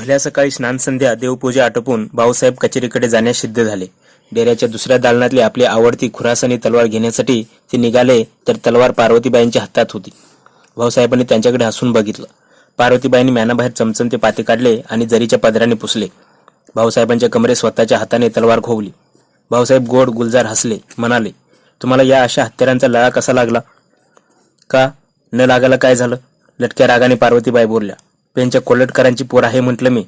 भल्या सकाळी स्नानसंध्या देवपूजा आटोपून भाऊसाहेब कचेरीकडे जाण्यास सिद्ध झाले. डेऱ्याच्या दुसऱ्या दालनातली आपली आवडती खुरासनी तलवार घेण्यासाठी ते निघाले तर तलवार पार्वतीबाईंच्या हातात होती. भाऊसाहेबांनी त्यांच्याकडे हसून बघितलं. पार्वतीबाईंनी म्यानाबाहेर चमचमते पाते काढले आणि जरीच्या पदराने पुसले. भाऊसाहेबांच्या कमरे स्वतःच्या हाताने तलवार घोवली. भाऊसाहेब गोड गुलजार हसले, म्हणाले, तुम्हाला या अशा हत्यारांचा लळा कसा लागला? का न लागायला काय झालं? लटक्या रागाने पार्वतीबाई बोलल्या. पेंच्या कोल्हटकरांची पोर आहे म्हटलं मी.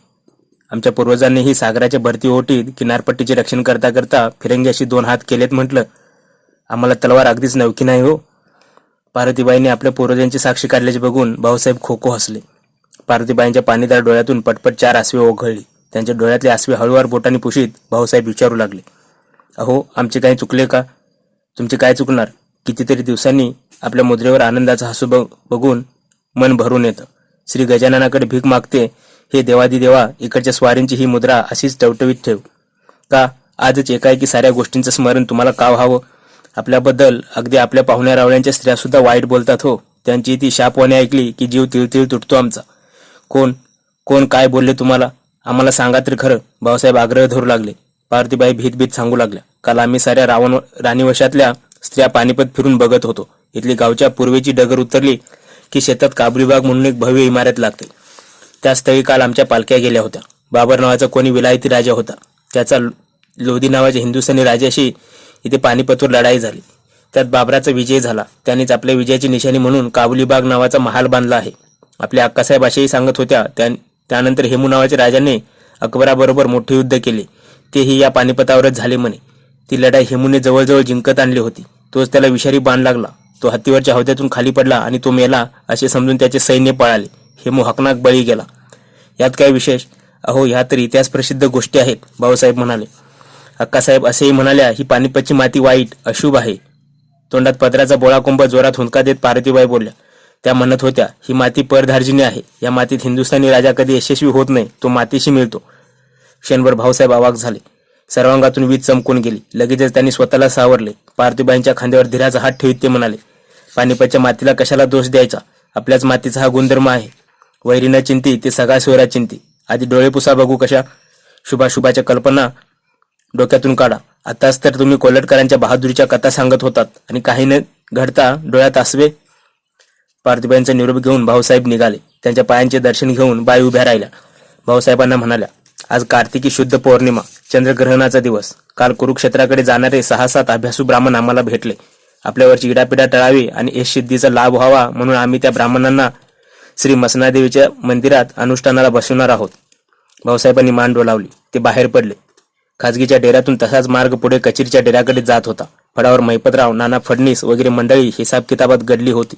आमच्या पूर्वजांनीही सागराच्या भरती ओटीत किनारपट्टीचे रक्षण करता करता फिरंगी अशी 2 हात केलेत म्हटलं. आम्हाला तलवार अगदीच नवकी नाही हो. पार्वतीबाईंनी आपल्या पूर्वजांची साक्षी काढल्याचे बघून भाऊसाहेब खो हसले. पार्वतीबाईंच्या पाणीदार डोळ्यातून पटपट 4 आसवे ओघळली. त्यांच्या डोळ्यातले आसवे हळूवार बोटांनी पुशीत भाऊसाहेब विचारू लागले, अहो आमचे काही चुकले का? तुमचे काय चुकणार? कितीतरी दिवसांनी आपल्या मुद्रेवर आनंदाचा हसू बघून मन भरून येतं. श्री गजाननाकडे भीक मागते हे देवादिदेवा, इकडच्या स्वारींची ही मुद्रा अशीच टवटवीत ठेव. का आजच एकाएकी साऱ्या गोष्टींचं स्मरण तुम्हाला का व्हावं? आपल्याबद्दल अगदी आपल्या पाहुण्या रावळ्यांच्या स्त्रिया सुद्धा वाईट बोलतात हो. त्यांची ती शापवाणी ऐकली की जीव तिळतिळ तुटतो आमचा. कोण काय बोलले तुम्हाला? आम्हाला सांगा तर खरं. भाऊसाहेब आग्रह धरू लागले. पार्वतीबाई भीत सांगू लागल्या, काल आम्ही साऱ्या राणीवशातल्या स्त्रिया पानिपत फिरून बघत होतो. इथली गावच्या पूर्वेची डगर उतरली की शेतात काबुलीबाग म्हणून एक भव्य इमारत लागते. त्या स्थळी काल आमच्या पालख्या गेल्या होत्या. बाबर नावाचा कोणी विलायती राजा होता. त्याचा लोधी नावाच्या हिंदुस्थानी राजाशी इथे पानिपतवर लढाई झाली. त्यात बाबराचा विजय झाला. त्यांनीच आपल्या विजयाची निशाणी म्हणून काबुलीबाग नावाचा महाल बांधला आहे. आपल्या अक्कासाहेब असेही सांगत होत्या. त्यानंतर हेमू नावाच्या राजाने अकबराबरोबर मोठे युद्ध केले. तेही या पानिपतावरच झाले म्हणे. ती लढाई हेमूने जवळजवळ जिंकत आणली होती. तोच त्याला विषारी बाण लागला. तो हत्तीवरच्या हौद्यातून खाली पडला आणि तो मेला असे समजून त्याचे सैन्य पळाले. हेमू हकनाक बळी गेला. यात काय विशेष? अहो ह्या तर इतिहास प्रसिद्ध गोष्टी आहेत, भाऊसाहेब म्हणाले. अक्कासाहेब असेही म्हणाल्या, ही पानिपतची माती वाईट, अशुभ आहे. तोंडात पदराचा बोळाकुंभ जोरात हुंदका देत पार्वतीबाई बोलल्या. त्या म्हणत होत्या, ही माती परधार्जिनी आहे. या मातीत हिंदुस्थानी राजा कधी यशस्वी होत नाही, तो मातीशी मिळतो. क्षणभर भाऊसाहेब अवाक झाले. सर्वांगातून वीज चमकून गेली. लगेचच त्यांनी स्वतःला सावरले. पार्वतीबाईंच्या खांद्यावर धीराचा हात ठेवीत ते म्हणाले, पानिपतच्या मातीला कशाला दोष द्यायचा? आपल्याच मातीचा हा गुणधर्म आहे. वैरी न चिंती ते सगळा सोयरा चिंती. आधी डोळे पुसा बघू कशा. शुभाशुभाच्या कल्पना डोक्यातून काढा. आताच तर तुम्ही कोल्हटकरांच्या बहादुरीच्या कथा सांगत होतात आणि काही न घडता डोळ्यात आसवे. पार्वतीबाईंचा निरोप घेऊन भाऊसाहेब निघाले. त्यांच्या पायांचे दर्शन घेऊन बाई उभ्या राहिल्या. भाऊसाहेबांना म्हणाल्या, आज कार्तिकी शुद्ध पौर्णिमा, चंद्रग्रहणाचा दिवस. काल कुरुक्षेत्राकडे जाणारे 6-7 अभ्यासू ब्राह्मण आम्हाला भेटले. आपल्यावरची इडापिडा टळावी आणि यश सिद्धीचा लाभ व्हावा म्हणून आम्ही त्या ब्राह्मणांना श्री मसनादेवीच्या मंदिरात अनुष्ठानाला बसवणार आहोत. भाऊसाहेबांनी मान डोलावली. ते बाहेर पडले. खाजगीच्या डेऱ्यातून तसाच मार्ग पुढे कचेरीच्या डेऱ्याकडे जात होता. फळावर मैपतराव, नाना फडणीस वगैरे मंडळी हिसाब किताबात गडली होती.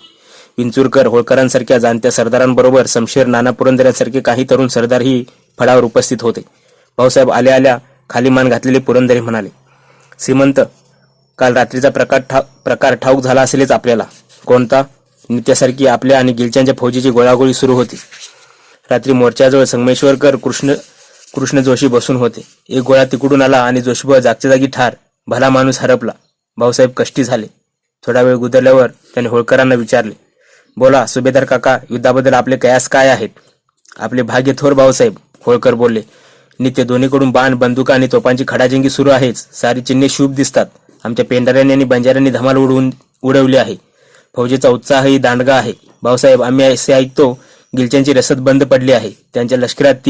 विंचुरकर, होळकरांसारख्या जाणत्या सरदारांबरोबर शमशेर, नाना पुरंदऱ्यांसारखे काही तरुण सरदारही फळावर उपस्थित होते. भाऊसाहेब आल्या खाली मान घातलेले पुरंदरे म्हणाले, श्रीमंत, काल रात्रीचा प्रकार ठाऊक झाला असेलच आपल्याला. कोणता? नित्यासारखी आपल्या आणि गिलच्यांच्या फौजीची गोळागोळी सुरू होती. रात्री मोर्चाजवळ संगमेश्वरकर कृष्ण जोशी बसून होते. एक गोळा तिकडून आला आणि जोशीबा जागच्या जागी ठार. भला माणूस हरपला. भाऊसाहेब कष्टी झाले. थोडा वेळ गुदरल्यावर त्याने होळकरांना विचारले, बोला सुभेदार काका, युद्धाबद्दल आपले कयास काय आहेत? आपले भाग्य थोर भाऊसाहेब, होळकर बोलले. नित्य दोन्हीकडून बाण, बंदुका आणि तोफांची खडाजंगी सुरू आहेच. सारी चिन्हे शुभ दिसतात. आमच्या पेंढाऱ्यांनी आणि बंजाऱ्यांनी धमाल उडवली आहे. फौजेचा उत्साहही दांडगा आहे. भाऊसाहेब, आम्ही असे ऐकतो गिलच्यांची रसद बंद पडली आहे. त्यांच्या लष्करात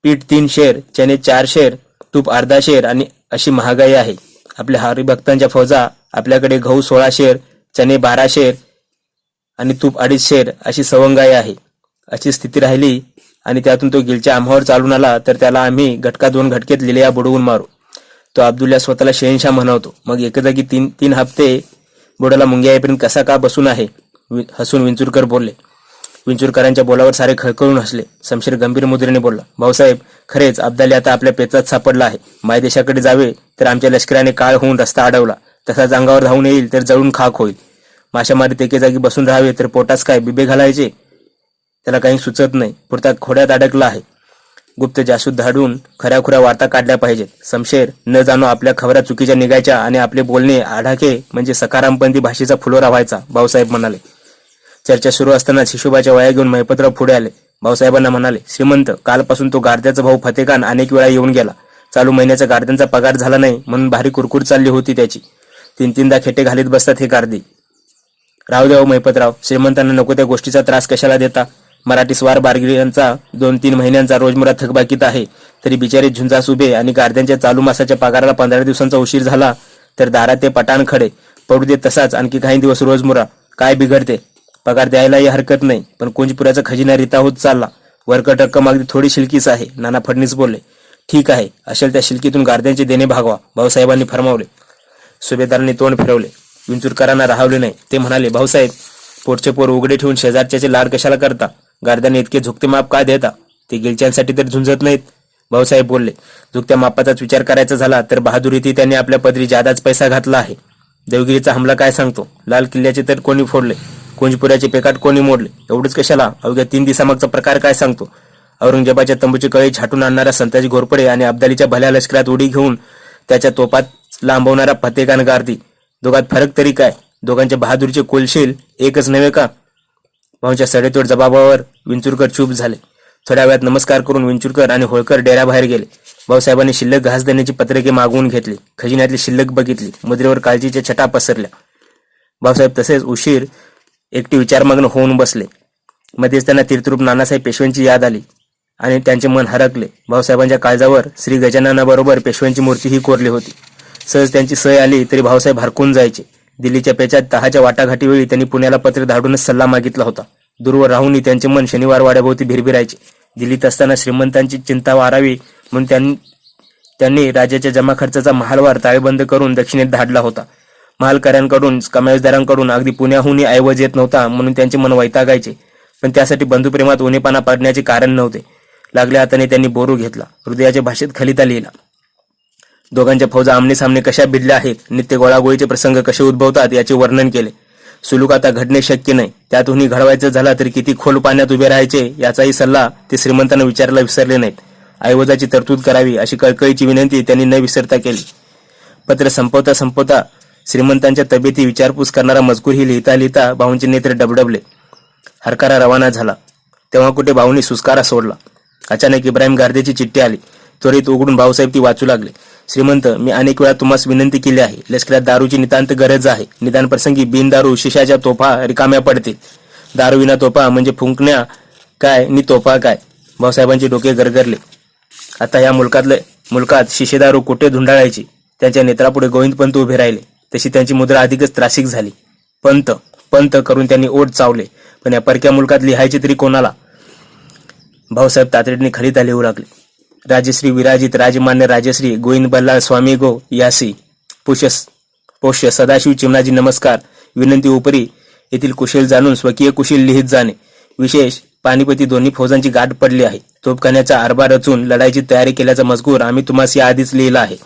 पीठ 3 शेर, चणे 4 शेर, तूप अर्धा शेर आणि अशी महागाई आहे. आपल्या हरिभक्तांच्या फौजा आपल्याकडे गहू 16 शेर, चणे 12 शेर आणि तूप 2.5 शेर अशी सवंगाई आहे. अशी स्थिती राहिली आणि त्यातून तो गिलच्या आम्हावर चालून आला तर त्याला आम्ही घटका 2 घटकेत लिलया बुडवून मारू. तो अब्दुल्ला स्वतःला शहेनशाह म्हणवतो. मग एके जागी 3 हप्ते बुडाला मुंग्या येईपर्यंत कसा का बसून आहे? हसून विंचुरकर बोलले. विंचुरकरांच्या बोलावर सारे खळखळून हसले. शमशेर गंभीर मुद्रेने बोलला, भाऊसाहेब, खरेच अब्दाली आता आपल्या पेचात सापडला आहे. मायदेशाकडे जावे तर आमच्या लष्कराने काळ होऊन रस्ता अडवला. तसाच अंगावर धावून येईल तर जळून खाक होईल. माशामारीत एके जागी बसून राहावे तर पोटास काय बिबे घालायचे? त्याला काही सुचत नाही. पुरता खोड्यात अडकला आहे. गुप्त जासूस धाडून खऱ्याखुऱ्या वार्ता काढल्या पाहिजेत. शमशेर, न जाणो आपल्या खबरा चुकीच्या निघायच्या आणि आपले बोलणे आढाके म्हणजे सकारामपंथी भाषेचा फुलोरा व्हायचा, भाऊसाहेब म्हणाले. चर्चा सुरू असताना शिशोबाच्या वया घेऊन महिपतराव पुढे आले. भाऊसाहेबांना म्हणाले, श्रीमंत, कालपासून तो गारद्याचा भाऊ फतेखान अनेक वेळा येऊन गेला. चालू महिन्याचा गारद्यांचा पगार झाला नाही म्हणून भारी कुरकुर चालली होती त्याची. 3-3दा खेटे घालीत बसतात हे गारदी. राहू द्या महिपतराव, श्रीमंतांना नको त्या गोष्टीचा त्रास कशाला देता. मराठी स्वार बारगिऱ्यांचा 2-3 महिन्यांचा रोजमुरा थकबाकीत आहे, तरी बिचारे झुंजास उभे आणि गारद्यांच्या चालू मासाच्या पगाराला 15 दिवसांचा उशीर झाला तर दारात ते पटाण खडे. पडू दे तसाच आणखी काही दिवस रोजमुरा, काय बिघडते. पगार द्यायलाही हरकत नाही, पण कुंजपुराचा खजिना रिता होत चालला. वरकट रक्कम अगदी थोडी शिल्कीच आहे. नाना फडणीस बोलले. ठीक आहे, असेल त्या शिल्कीतून गारद्यांचे देणे भागवा, भाऊसाहेबांनी फरमावले. सुभेदारांनी तोंड फिरवले. विंचुरकरांना राहवले नाही. ते म्हणाले, भाऊसाहेब, पोटचे पोर उघडे ठेवून शेजारच्याचे लाड कशाला करता. गारद्याने इतके झुकते माप का देता. ते गिलच्यांसाठी तर झुंजत नाहीत. भाऊसाहेब बोलले, झुकत्या मापाचाच विचार करायचा झाला तर बहादुरीती त्यांनी आपल्या पदरी जादाच पैसा घातला आहे. देवगिरीचा हमला काय सांगतो. लाल किल्ल्याचे तर कोणी फोडले, कुंजपुऱ्याचे पेकाट कोणी मोडले. एवढंच कशाला, अवघ्या 3 दिवसामागचा प्रकार काय सांगतो. औरंगजेबाच्या तंबूची कळी छाटून आणणारा संताजी घोरपडे आणि अब्दालीच्या भल्या लष्करात उडी घेऊन त्याच्या तोपात लांबवणारा फतेखान गारदी. दोघात फरक तरी काय. दोघांच्या बहादुरीचे कोलशील एकच नव्हे का. भाऊंच्या सडेतोड जबाबावर विंचुरकर चूप झाले. थोड्या वेळात नमस्कार करून विंचुरकर आणि होळकर डेऱ्याबाहेर गेले. भाऊसाहेबांनी शिल्लक घास देण्याची पत्रके मागवून घेतली. खजिन्यातली शिल्लक बघितली. मुद्रेवर काळजीच्या छटा पसरल्या. भाऊसाहेब तसेच उशीर एकटी विचारमग्न होऊन बसले. मध्येच त्यांना तीर्थरूप नानासाहेब पेशव्यांची याद आली आणि त्यांचे मन हरकले. भाऊसाहेबांच्या काळजावर श्री गजाननाबरोबर पेशव्यांची मूर्तीही कोरली होती. सहज त्यांची सय आली तरी भाऊसाहेब हरकून जायचे. दिल्लीच्या पेचात तहाच्या वाटाघाटीवेळी त्यांनी पुण्याला पत्र धाडूनच सल्ला मागितला होता. दूरवर राहूनही त्यांचे मन शनिवार वाड्याभोवती भिरभिरायचे. दिल्लीत असताना श्रीमंतांची चिंता वारावी म्हणून त्यांनी राज्याच्या जमा खर्चाचा महालवार ताळेबंद करून दक्षिणेत धाडला होता. महालकऱ्यांकडून, कमाईदारांकडून अगदी पुण्याहूनही ऐवज येत नव्हता म्हणून त्यांचे मन वैतागायचे. पण त्यासाठी बंधुप्रेमात उणेपणा पडण्याचे कारण नव्हते. लागल्या हाताने त्यांनी बोरू घेतला. हृदयाच्या भाषेत खलिता लिहिला. दोघांच्या फौजा आमनेसामने कशा भिडल्या आहेत, नित्य गोळागोळीचे प्रसंग कसे उद्भवतात याचे वर्णन केले. सुलूक आता घडणे शक्य नाही. त्यातूनही घडवायचं झाला तरी किती खोल पाण्यात उभे राहायचे याचाही सल्ला ते श्रीमंतांना विचारायला विसरले नाहीत. ऐवजाची तरतूद करावी अशी कळकळीची विनंती त्यांनी न विसरता केली. पत्र संपवता श्रीमंतांच्या तब्येती विचारपूस करणारा मजकूरही लिहिता लिहिता भाऊंचे नेत्र डबडबले. हरकारा रवाना झाला तेव्हा कुठे भाऊंनी सुस्कारा सोडला. अचानक इब्राहिम गारदेची चिठ्ठी आली. त्वरित उघडून भाऊसाहेब ती वाचू लागले. श्रीमंत, मी अनेक वेळा तुम्हास विनंती केली आहे. लष्करात दारूची नितांत गरज आहे. निदान प्रसंगी बिनदारू शिशाच्या तोफा रिकाम्या पडतील. दारूविना तोफा म्हणजे फुंकण्या काय नि तोफा काय. भाऊसाहेबांचे डोके गरगरले. आता या मुलकात शिशेदारू कुठे धुंडाळायची. त्यांच्या नेत्रापुढे गोविंदपंत उभे राहिले. तशी त्यांची मुद्रा अधिकच त्रासिक झाली. पंत पंत करून त्यांनी ओठ चावले. पण या परक्या मुलकात लिहायचे तरी कोणाला. भाऊसाहेब तातडीने खलिता लिहू लागले. राजश्री विराजित राजमान्य राजश्री गोविंद बल्लाळ स्वामी गो यासी पोष्य सदाशिव चिमणाजी नमस्कार. विनंती उपरी येथील कुशल जाणून स्वकीय कुशील लिहित जाणे. विशेष पानिपती दोन्ही फौजांची गाठ पडली आहे. तोफखान्याचा आरबा रचून लढाईची तयारी केल्याचा मजकूर आम्ही तुम्हास या आधीच लिहिला आहे.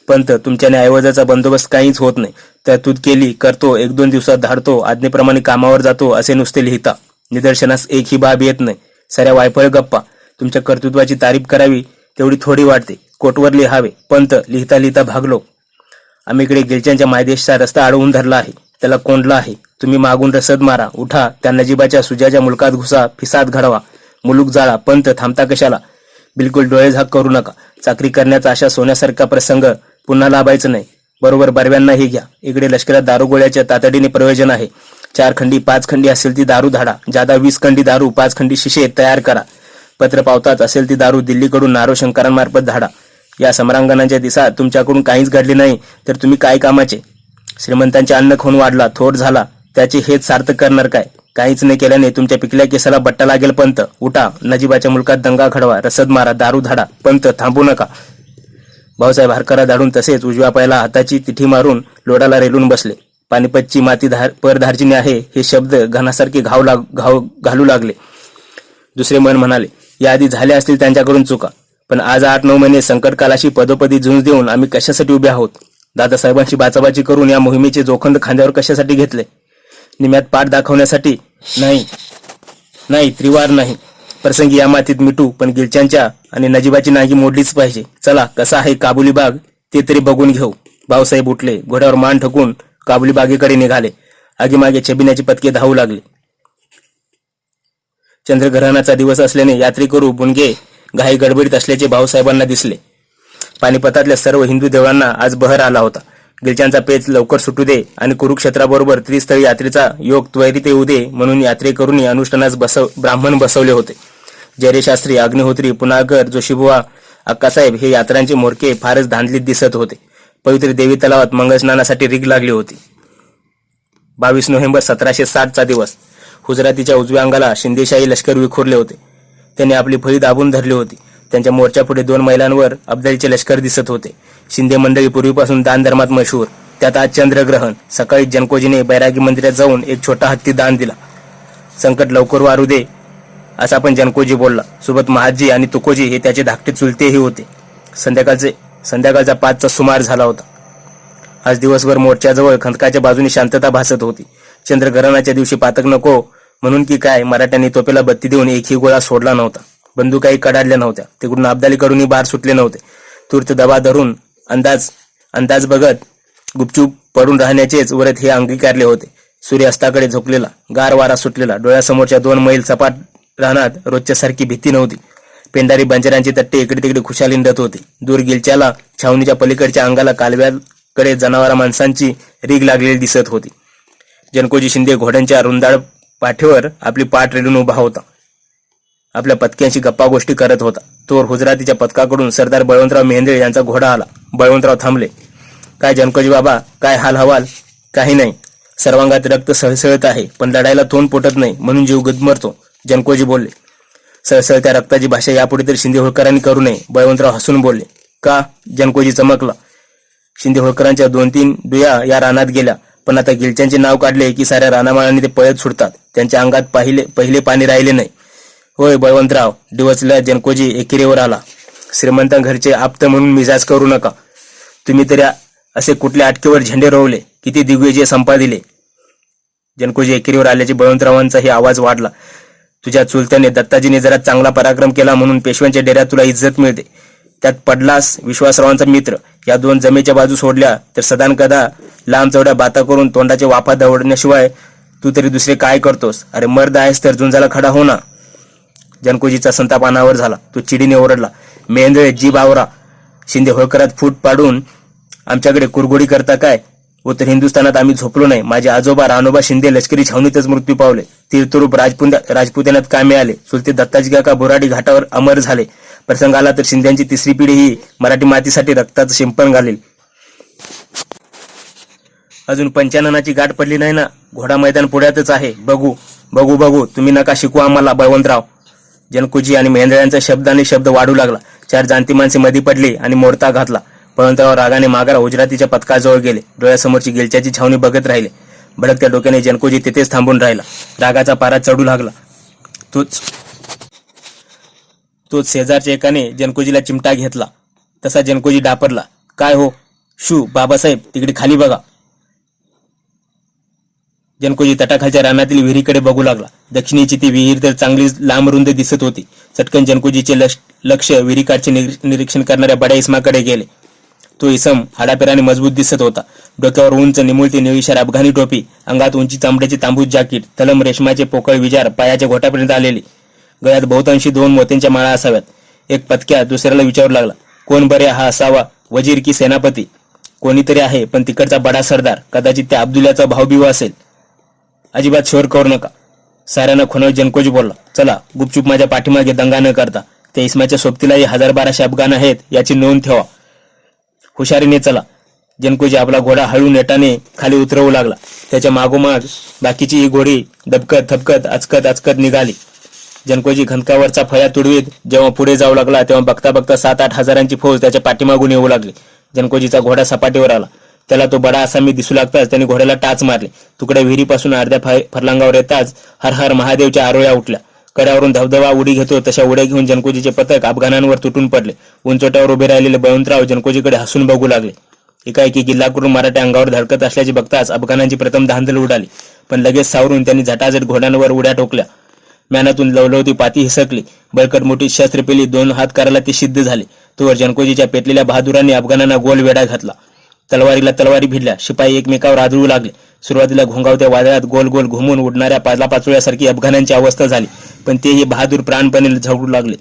पंत, तुमच्याने ऐवजाचा बंदोबस्त काहीच होत नाही. तरतूद केली करतो, 1-2 दिवसात धाडतो, आज्ञेप्रमाणे कामावर जातो असे नुसते लिहिता. निदर्शनास एकही बाब येत नाही. साऱ्या वायफळ गप्पा. तुमच्या कर्तृत्वाची तारीफ करावी तेवढी थोडी वाटते. कोटवर लिहावे. पंत, लिहिता लिहिता भागलो. आम्ही इकडे गिलच्यांच्या मायदेशचा रस्ता अडवून धरला आहे. त्याला कोंडला आहे. तुम्ही मागून रसद मारा. उठा, त्या नजीबाच्या सुजाच्या मुलकात घुसा. फिसाद घडवा. मुलूक जाळा. पंत, थांबता कशाला. बिलकुल डोळे झाक करू नका. चाकरी करण्याचा अशा सोन्यासारखा प्रसंग पुन्हा लाभायचं नाही. बरोबर बरव्यांनाही घ्या. इकडे लष्करात दारुगोळ्याच्या तातडीने प्रयोजन आहे. 4 खंडी 5 खंडी असेल ती दारू धाडा. जादा 20 खंडी दारू 5 खंडी शिशे तयार करा. पत्र पावताच असेल ती दारू दिल्लीकडून नारो शंकरांमार्फत धाडा. या समरांगणाच्या दिवसात तुमच्याकडून काहीच घडले नाही तर तुम्ही काय कामाचे. श्रीमंतांचे अन्न खाऊन वाढला, थोर झाला, त्याचे हेच सार्थक करणार काय. काहीच नाही केल्याने तुमच्या पिकल्या केसाला बट्टा लागेल. पंत, उठा, नजीबाच्या मुलकात दंगा घडवा, रसद मारा, दारू धाडा. पंत, थांबू नका. भाऊसाहेब हरकरा धाडून तसेच उजव्या पायाला हाताची तिठी मारून लोडाला रेलून बसले. पानिपतची माती परधार्जिनी आहे हे शब्द घनासारखे घालू लागले. दुसरे मन म्हणाले, याआधी झाल्या असतील त्यांच्याकडून चुका, पण आज 8-9 महिने संकटकालाशी पदोपदी झुंज देऊन आम्ही कशासाठी उभे आहोत. दादासाहेबांची बाचाबाची करून या मोहिमेचे जोखंड खांद्यावर कशासाठी घेतले. निम्यात पाठ दाखवण्यासाठी नाही, त्रिवार नाही. प्रसंगी या मातीत मिठू, पण गिलच्यांच्या आणि नजीबाची नागी मोडलीच पाहिजे. चला, कसा आहे काबुली बाग ते तरी बघून घेऊ. भाऊसाहेब उठले. घोड्यावर मान ठोकून काबुली बागेकडे निघाले. आगीमागे छबिन्याची पतके धावू लागले. चंद्रग्रहणाचा दिवस असल्याने यात्रेकरू बुणगे घाई गडबडीत असल्याचे भाऊसाहेबांना दिसले. पानिपतातल्या सर्व हिंदू देवळांना आज बहर आला होता. गिलच्यांचा पेच लवकर सुटू दे आणि कुरुक्षेत्राबरोबर त्रिस्थळी यात्रेचा योग त्वरित येऊ दे म्हणून यात्रेकरूंनी अनुष्ठानास ब्राह्मण बसवले होते. जयशास्त्री, अग्निहोत्री, पुनागर, जोशीबुवा, अक्कासाहेब हे यात्रांचे मोरके फारच धांदलीत दिसत होते. पवित्र देवी तलावात मंगलस्नानासाठी रीग लागली होती. 22 नोव्हेंबर 1760 चा दिवस. हुजरातीच्या उजव्या अंगाला शिंदेशाही लष्कर विखुरले होते. त्यांनी आपली फळी दाबून धरली होती. त्यांच्या मोर्चापुढे 2 मैलांवर अब्दालीचे लष्कर दिसत होते. शिंदे मंडळी पूर्वीपासून दानधर्मात मशहूर. त्यात आज चंद्रग्रहण. सकाळी जनकोजीने बैरागी मंदिरात जाऊन एक छोटा हत्ती दान दिला. संकट लवकर वारू दे असा पण जनकोजी बोलला. सोबत महाजी आणि तुकोजी हे त्याचे धाकटे चुलतेही होते. संध्याकाळचा 5चा सुमार झाला होता. आज दिवसभर मोर्चाजवळ खंदकाच्या बाजूने शांतता भासत होती. चंद्रग्रहणाच्या दिवशी पातक नको म्हणून की काय मराठ्यांनी तोपेला बत्ती देऊन एकही गोळा सोडला नव्हता. बंदुकाही कडाडल्या नव्हत्या. तिकडून अब्दालीकडूनही बार सुटले नव्हते. तूर्त दबा धरून अंदाज बघत गुपचूप पडून राहण्याचेच व्रत हे अंगीकारले होते. सूर्यास्ताकडे झोकलेला, गार वारा सुटलेला, डोळ्यासमोरच्या 2 मैल सपाट रानात रोजच्या सारखी भीती नव्हती. पेंडारी बंजारांची तट्टे इकडे तिकडे खुशाल इंडत होते. दूर गिलच्याला छावणीच्या पलीकडच्या अंगाला कालव्याकडे जनावरा माणसांची रीग लागलेली दिसत होती. जनकोजी शिंदे घोड्यांच्या रुंदाळ पाठीवर आपली पाठ रेडून उभा होता. आपल्या पथक्यांशी गप्पा गोष्टी करत होता. तोवर हुजरातीच्या पथकाकडून सरदार बळवंतराव मेहेंद्रे यांचा घोडा आला. बळवंतराव थांबले. काय जनकोजी बाबा, काय हाल हवाल? काही नाही. सर्वांगात रक्त सळसळत आहे, पण लढायला तोंड पोटत नाही म्हणून जीव गुदमरतो. जनकोजी बोलले. सळसळत्या रक्ताची भाषा यापुढे तरी शिंदे होळकरांनी करू नये. बळवंतराव हसून बोलले. का? जनकोजी चमकला. शिंदे होळकरांच्या 2-3 दुया या रानात गेल्या, पण आता गिलच्यांचे नाव काढले की साऱ्या रानामाळांनी ते पळत सुटतात. त्यांच्या अंगात पहिले पाणी राहिले नाही. होय बळवंतराव, डिवचला जनकोजी एकेरीवर आला. श्रीमंत घरचे आप्त म्हणून मिजाज करू नका. तुम्ही तरी असे कुठल्या अटकेवर झेंडे रोवले, किती दिग्विजय संपादिले. जनकोजी एकेरीवर आल्याचे बळवंतरावांचाही आवाज वाढला. तुझ्या चुलत्याने दत्ताजीने जरा चांगला पराक्रम केला म्हणून पेशव्यांच्या डेऱ्यात तुला इज्जत मिळते. त्यात पडलास विश्वासरावांचा मित्र. या 2 जमेच्या बाजू सोडल्या तर सदान कदा लांब चवड्या बाता करून तोंडाचे वाफा दवडण्याशिवाय तू तरी दुसरे काय करतोस? अरे मर्द आहेस तर झुंजाला खडा हो ना. जनकोजीचा संताप अनावर झाला. तो चिडीने ओरडला. मेहेंद्रे, जीभ आवरा. शिंदे होळकरात फूट पाडून आमच्याकडे कुरघोडी करता काय? उत्तर हिंदुस्थानात आम्ही झोपलो नाही. माझे आजोबा रानोबा शिंदे लष्करी छावणीतच मृत्यू पावले. तीर्थरूप राजपुतानात कामे आले. चुलते दत्ताजी काका बोराडी घाटावर अमर झाले. प्रसंग आला तर शिंद्यांची 3री पिढी ही मराठी मातीसाठी रक्ताचं शिंपण घालेल. अजून पंचाननाची गाठ पडली नाही ना. घोडा मैदान पुढ्यातच आहे. बघू तुम्ही नका शिकू आम्हाला बळवंतराव. जनकोजी आणि मेहेंद्रांचा शब्दाने शब्द वाढू लागला. 4 जाणती माणसे मध्ये पडली आणि मोडता घातला. बळवंतराव रागाने माघारा हुजरातीच्या पथकाजवळ गेले. डोळ्यासमोरची गिलच्याची छावणी बघत राहिले. भडकत्या डोक्याने जनकोजी तिथेच थांबून राहिला. रागाचा पारा चढू लागला. तोच शेजारच्या एकाने जनकोजीला चिमटा घेतला. तसा जनकोजी डापरला. काय हो शू बाबासाहेब, तिकडे खाली बघा. जनकोजी तटाखालच्या रानातील विहिरीकडे बघू लागला. दक्षिणेची ती विहीर तर चांगली लांब रुंद दिसत होती. चटकन जनकोजीचे लक्ष विहिरीकाठचे निरीक्षण करणाऱ्या बड्या इस्माकडे गेले. तो इसम हाडापेराने मजबूत दिसत होता. डोक्यावर उंच निमुळती निळीशार अफगाणी टोपी, अंगात उंची चांबड्याची तांबूस जाकीट, तलम रेशमाचे पोकळ विजार पायाच्या घोटापर्यंत आलेली, गळ्यात बहुतांशी 2 मोत्यांच्या माळा असाव्यात. एक पथक्या दुसऱ्याला विचारू लागला. कोण बरे हा असावा? वजीर की सेनापती? कोणीतरी आहे, पण तिकडचा बडा सरदार. कदाचित त्या अब्दुल्याचा भाऊबिवा असेल. अजिबात शोर करू नका. साऱ्यांना खुणावत जनकोजी बोलला. चला गुपचूप माझ्या पाठीमागे दंगा न करता. त्या इस्माच्या सोबतीलाही 1000-1200 अफगाण आहेत याची नोंद ठेवा. हुशारीने चला. जनकोजी आपला घोडा हळू नेटाने खाली उतरवू लागला. त्याच्या मागोमाग बाकीची ही घोडी दबकत थपकत आचकत निघाली. जनकोजी खंदकावरचा फया तुडवीत जेव्हा पुढे जाऊ लागला तेव्हा बघता बघता 7-8 हजारांची फौज त्याच्या पाठीमागून येऊ लागली. जनकोजीचा घोडा सपाटीवर आला. त्याला तो बडा आसामी दिसू लागताच त्याने घोड्याला टाच मारली. तुकडे विहिरीपासून अर्ध्या फरलांगावर येताच हर हर महादेवच्या आरोळ्या उठल्या. कड्यावरून धबधबा उडी घेतो तशा उड्या घेऊन जनकोजीचे पथक अफगाणांवर तुटून पडले. उंचोट्यावर उभे राहिलेले बळवंतराव जनकोजीकडे हसून बघू लागले. एकाएकी किल्ला करून मराठे अंगावर धडकत असल्याचे बघताच अफगाणांची प्रथम धांदल उडाली, पण लगेच सावरून त्यांनी झटाझट घोड्यांवर उड्या टोकल्या. म्यानातून लवलवती पाती हिसकली. बळकट मोठी शस्त्र पेली 2 हात करायला ती सिद्ध झाली. तोवर जनकोजीच्या पेटलेल्या बहादुरांनी अफगाणांना गोल वेढा घातला. तलवारीला तलवारी भिडल्या. शिपाई एकमेकावर आदळू लागले. सुरुवातीला घोंगावत्या वादळात गोल गोल घुमून उडणाऱ्या पाचोळ्यासारखी अफगाणांची अवस्था झाली. पण तेही बहादूर प्राणपणे झगडू लागले.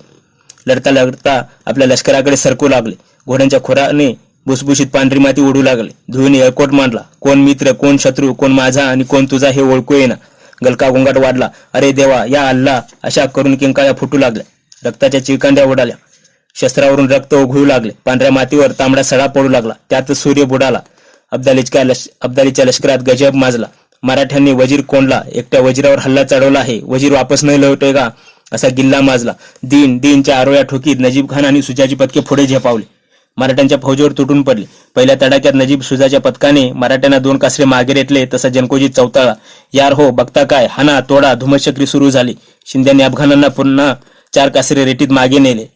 लढता लढता आपल्या लष्कराकडे सरकू लागले. घोड्यांच्या खोराने भुसभुशीत पांढरी माती उडू लागले. धुळीने एळकोट मांडला. कोण मित्र, कोण शत्रू, कोण माझा आणि कोण तुझा हे ओळखू येईना. गलका गोंगाट वाढला. अरे देवा, या अल्ला, अशा करून किंकाळ्या फुटू लागल्या. रक्ताच्या चिळकांड्या उडाल्या. शस्त्रावरून रक्त ओघळू लागले. पांढऱ्या मातीवर तांबडा सडा पडू लागला. त्यात सूर्य बुडाला. अब्दालीच्या लष्करात गजब माजला. मराठ्यांनी वजीर कोंडला. एकट्या वजीरावर हल्ला चढवला आहे. वजीर वापस नाही लौटेगा असा गिल्ला माजला. दीनच्या आरोळ्या ठोकीत नजीब खान आणि सुजाची पदके पुढे झेपावले. मराठ्यांच्या फौजेवर तुटून पडले. पहिल्या तडाक्यात नजीब सुजाच्या पथकाने मराठ्यांना 2 कासरे मागे रेटले तसा जनकोजी चौताळा. यार हो, बघता काय, हाना तोडा धुमश्चक्री सुरू झाली. शिंद्यांनी अफगाणांना पुन्हा 4 कासरे रेटीत मागे नेले.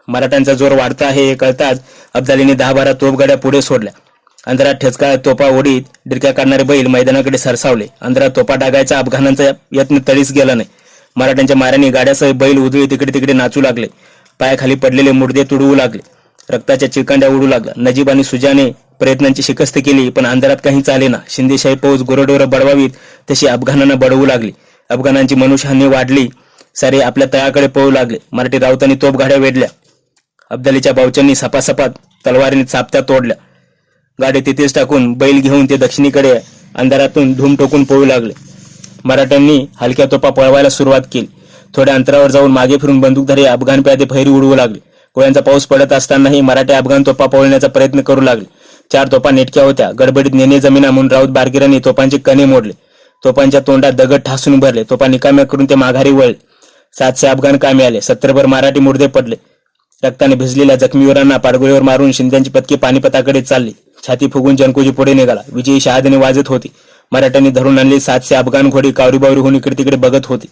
मराठ्यांचा जोर वाढता आहे हे कळताच अब्दालीने 10-12 तोफगाड्या पुढे सोडल्या. अंधारात ठेचका तोपा ओढीत डिरक्या काढणारे बैल मैदानाकडे सरसावले. अंधारात तोपा डागायचा अफगाणांचा यत्न तळीस गेला नाही. मराठ्यांच्या माऱ्याने गाड्यासह बैल उधळी तिकडे तिकडे नाचू लागले. पायाखाली पडलेले मुडदे तुडवू लागले. रक्ताच्या चिळकांड्या उडू लागला. नजीब आणि सुजाने प्रयत्नांची शिकस्त केली, पण अंधारात काही चालेना. शिंदेशाही फौज गुरडोरं बडवावीत तशी अफगाणांना बडवू लागली. अफगाणांची मनुष्यहानी वाढली. सारे आपल्या तळाकडे पळू लागले. मराठी राऊतांनी तोफगाड्या वेढल्या. अब्दालीच्या बावच्यांनी सपासपात तलवारीने चापत्या तोडल्या. गाडी तिथेच टाकून बैल घेऊन ते दक्षिणेकडे अंधारातून धूम टोकून पळू लागले. मराठ्यांनी हलक्या तोफा पळवायला सुरुवात केली. थोड्या अंतरावर जाऊन मागे फिरून बंदूकधारी अफगाण प्यादे फैरी उडवू लागले. गोळ्यांचा पाऊस पडत असतानाही मराठी अफगाण तोफा पळवण्याचा प्रयत्न करू लागले. 4 तोफा नेटक्या होत्या. गडबडीत नेणे जमिना म्हणून राऊत बारगिरांनी तोफांचे कणे मोडले. तोफांच्या तोंडात दगड ठासून भरले. तोफा निकाम्या करून ते माघारी वळले. 700 अफगाण कामी आले. 70 मराठी मुर्दे पडले. रक्ताने भिजलेल्या जखमीवरांना पाडगोळीवर मारून शिंद्यांची पथके पानिपताकडे चालली. छाती फुगून जनकोजी पुढे निघाला. विजयी शहादने वाजत होती. मराठ्यांनी धरून आणली 700 अफगाण घोडी कावरीबावरी होऊन इकडे तिकडे बघत होती.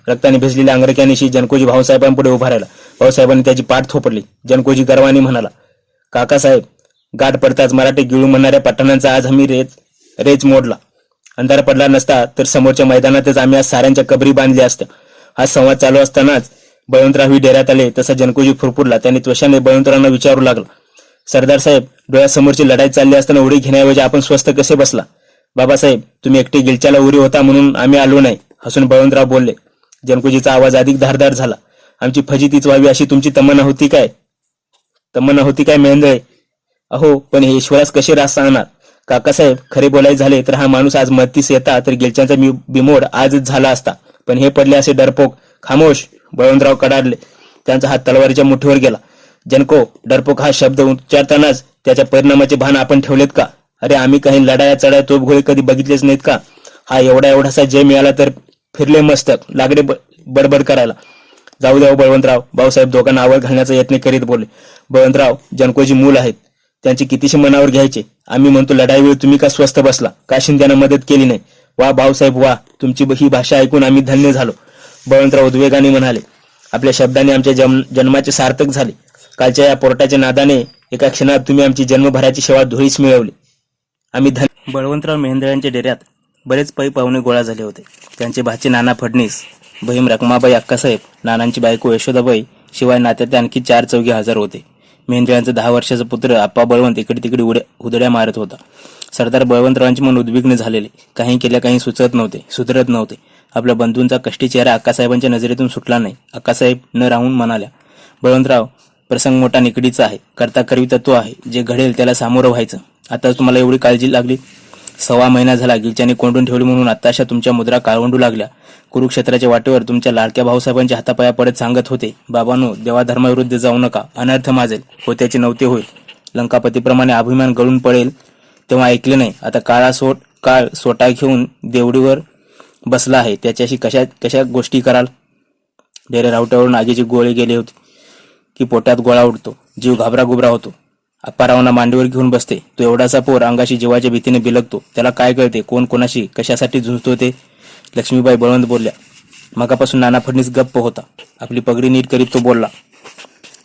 रक्ताने भिजलेल्या अंगरक्यानिशी जनकोजी भाऊसाहेबांपुढे उभा राहिला. भाऊसाहेबांनी त्याची पाठ थोपडली. जनकोजी गर्वाने म्हणाला, काकासाहेब, गाठ पडताच मराठी गिळू म्हणणाऱ्या पठाणांचा आज आम्ही रेच मोडला. अंधार पडला नसता तर समोरच्या मैदानातच आम्ही आज साऱ्यांच्या कबरी बांधल्या असत्या. हा संवाद चालू असतानाच बळवंतराव डेऱ्यात आले. तसा जनकोजी फुरफुरला. त्यांनी त्वशाने बळवंतरावांना विचारू लागला, सरदार साहेब, डोळ्यासमोरची लढाई चालली असताना उडी घेण्याऐवजी आपण स्वस्त कसे बसला? बाबासाहेब, तुम्ही एकटे गिलच्याला उरी होता म्हणून आम्ही आलो नाही, हसून बळवंतराव बोलले. जनकोजीचा आवाज अधिक धारदार झाला. आमची फजितीच व्हावी अशी तुमची तमन्ना होती काय मेंदळे? अहो, पण हे ईश्वरास कसे रास सांगणार? काकासाहेब, खरे बोलायचे झाले तर हा माणूस आज मदतीस येता तर गिलच्यांचा बिमोड आजच झाला असता, पण हे पडले असे डरपोक. खामोश! बळवंतराव कडाडले. त्यांचा हात तलवारीच्या मुठीवर गेला. जनको, डरपोक हा शब्द उच्चारतानाच त्याच्या परिणामाचे भान आपण ठेवलेत का? अरे, आम्ही काही लढाया चढाया तोफगोळे कधी बघितलेच नाहीत का? हा एवढासा जय मिळाला तर फिरले मस्तक, लागले बडबड करायला. जाऊ द्या बळवंतराव, भाऊसाहेब दोघांना आवर घालण्याचा यत्न करीत बोलले. बळवंतराव, जनकोजी मूल आहेत, त्यांची कितीशी मनावर घ्यायचे. आम्ही म्हणतो लढाई वेळ तुम्ही का स्वस्त बसला? का शिंद्यानं मदत केली नाही? वा भाऊसाहेब वा, तुमची ही भाषा ऐकून आम्ही धन्य झालो. बळवंतराव उद्वेगाने म्हणाले, आपल्या शब्दाने आमच्या जन्माचे सार्थक झाले. कालच्या या पोरटाच्या नादाने एका क्षणात तुम्ही आमची जन्मभराची सेवा धुळीस मिळवली. आम्ही बळवंतराव मेहेंदळ्यांच्या डेऱ्यात बरेच पै पाहुणे गोळा झाले होते. त्यांचे भाचे नाना फडणीस, बहीण रखमाबाई अक्कासाहेब, नानांची बायको यशोदाबाई, शिवाय नात्यातले आणखी 4 चौघे हजर होते. मेहेंदळ्यांचा 10 वर्षाचा पुत्र आप्पा बळवंत इकडे तिकडे उदड्या मारत होता. सरदार बळवंतरावांचे मन उद्विग्न झालेले. काही केल्या काही सुधरत नव्हते. आपल्या बंधूंचा कष्टी चेहरा अक्कासाहेबांच्या नजरेतून सुटला नाही. अक्कासाहेब न राहून म्हणाल्या, बळवंतराव, प्रसंग मोठा निकडीचा आहे. करता करवी तत्व आहे. जे घडेल त्याला सामोरं व्हायचं. आताच तुम्हाला एवढी काळजी लागली? 1.25 महिना झाला गिलच्याने कोंडून ठेवली म्हणून आताशा तुमच्या मुद्रा काळवंडू लागल्या. कुरुक्षेत्राच्या वाटेवर तुमच्या लाडक्या भाऊसाहेबांच्या हातापाया पडत सांगत होते, बाबांनो, देवाधर्माविरुद्ध जाऊ नका, अनर्थ माजेल, होत्याचे नव्हते होईल. लंकापतीप्रमाणे अभिमान गळून पडेल तेव्हा ऐकले नाही. आता काळ सोटा घेऊन देवडीवर बसला आहे, त्याच्याशी कशा गोष्टी कराल? डेरे रावट्यावरून आगीची गोळी गेली होती की पोटात गोळा उडतो, जीव घाबरागुबरा होतो. अप्पारावांना मांडीवर घेऊन बसते. तो एवढासा पोर अंगाशी जीवाच्या भीतीने बिलगतो. त्याला काय कळते कोण कोणाशी कशासाठी झुंजतो ते? लक्ष्मीबाई बळवंत बोलल्या. मगापासून नाना फडणीस गप्प होता. आपली पगडी नीट करीत तो बोलला,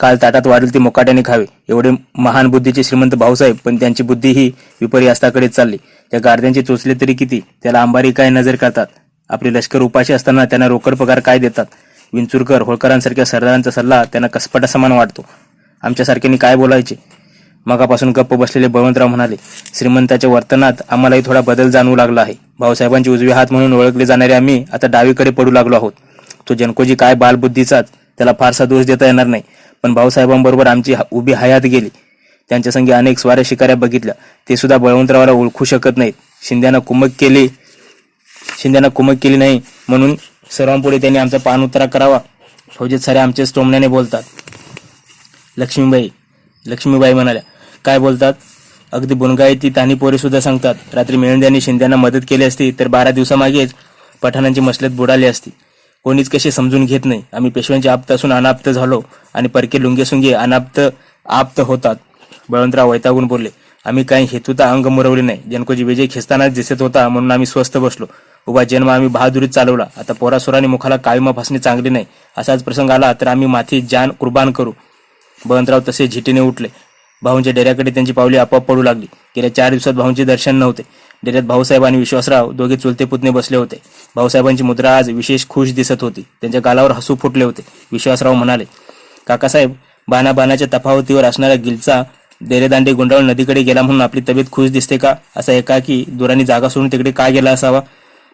काल ताटात वाढेल ती मोकाट्याने खावे. एवढे महान बुद्धीचे श्रीमंत भाऊसाहेब, पण त्यांची बुद्धी ही विपर्यास्ताकडेच चालली. त्या गार्द्यांचे चोचले तरी किती? त्याला अंबारी काय नजर करतात? आपले लष्कर उपाशी असताना त्यांना रोकड पगार काय देतात? विंचुरकर, होळकरांसारख्या सरदारांचा सल्ला त्यांना कसपटा समान वाटतो. आमच्यासारख्यांनी काय बोलायचे? मगापासून गप्प बसलेले बळवंतराव म्हणाले, श्रीमंताच्या वर्तनात आम्हालाही थोडा बदल जाणवू लागला आहे. भाऊसाहेबांचे उजवे हात म्हणून ओळखले जाणारे आम्ही आता डावीकडे पडू लागलो आहोत. तो जनकोजी काय बालबुद्धीचाच, त्याला फारसा दोष देता येणार नाही. पण भाऊसाहेबांबरोबर आमची उभी हयात गेली. त्यांच्या संगी अनेक स्वाऱ्या शिकाऱ्या बघितल्या, ते सुद्धा बळवंतरावाला ओळखू शकत नाहीत. शिंद्यांना कुमक केली नाही म्हणून सर्वांपुढे त्यांनी आमचा पाणउतारा करावा. फौजेत सारे आमचेच टोमण्याने बोलतात. लक्ष्मीबाई म्हणाल्या, काय बोलतात? अगदी बुनगाई ती तानी पोरे सुद्धा सांगतात. रात्री मेहंद्यांनी शिंद्यांना मदत केली असती तर 12 दिवसामागेच पठाणांची मसलत बुडाली असती. कोणीच कसे समजून घेत नाही. आम्ही पेशव्यांचे आप्त असून अनाप्त झालो आणि परके लुंगेसुंगे आप्त होतात. बळवंतराव वैतागून बोलले, आम्ही काही हेतूता अंग मुरवले नाही. जनकोजी विजय खेचतानाच दिसत होता म्हणून आम्ही स्वस्थ बसलो. उभा जन्म आम्ही बहादुरीत चालवला. आता पोरासोराने मुखाला काळीमा फासणे चांगले नाही. असाच प्रसंग आला तर आम्ही माथी जान कुर्बान करू. बळवंतराव तसे झिटीने उठले. भाऊंच्या डेऱ्याकडे त्यांची पावले आपोआप पडू लागली. गेल्या 4 दिवसात भाऊंचे दर्शन नव्हते. डेऱ्यात भाऊसाहेब आणि विश्वासराव दोघे चुलते पुतणे बसले होते. भाऊसाहेबांची मुद्रा आज विशेष खुश दिसत होती. त्यांच्या गालावर हसू फुटले होते. विश्वासराव म्हणाले, काकासाहेब, बाणाच्या तफावतीवर असणारा गिलचा डेरेदांडे गुंडाळून नदीकडे गेला म्हणून आपली तब्येत खुश दिसते का? असा एकाकी दुरानी जागा सोडून तिकडे काय गेला असावा?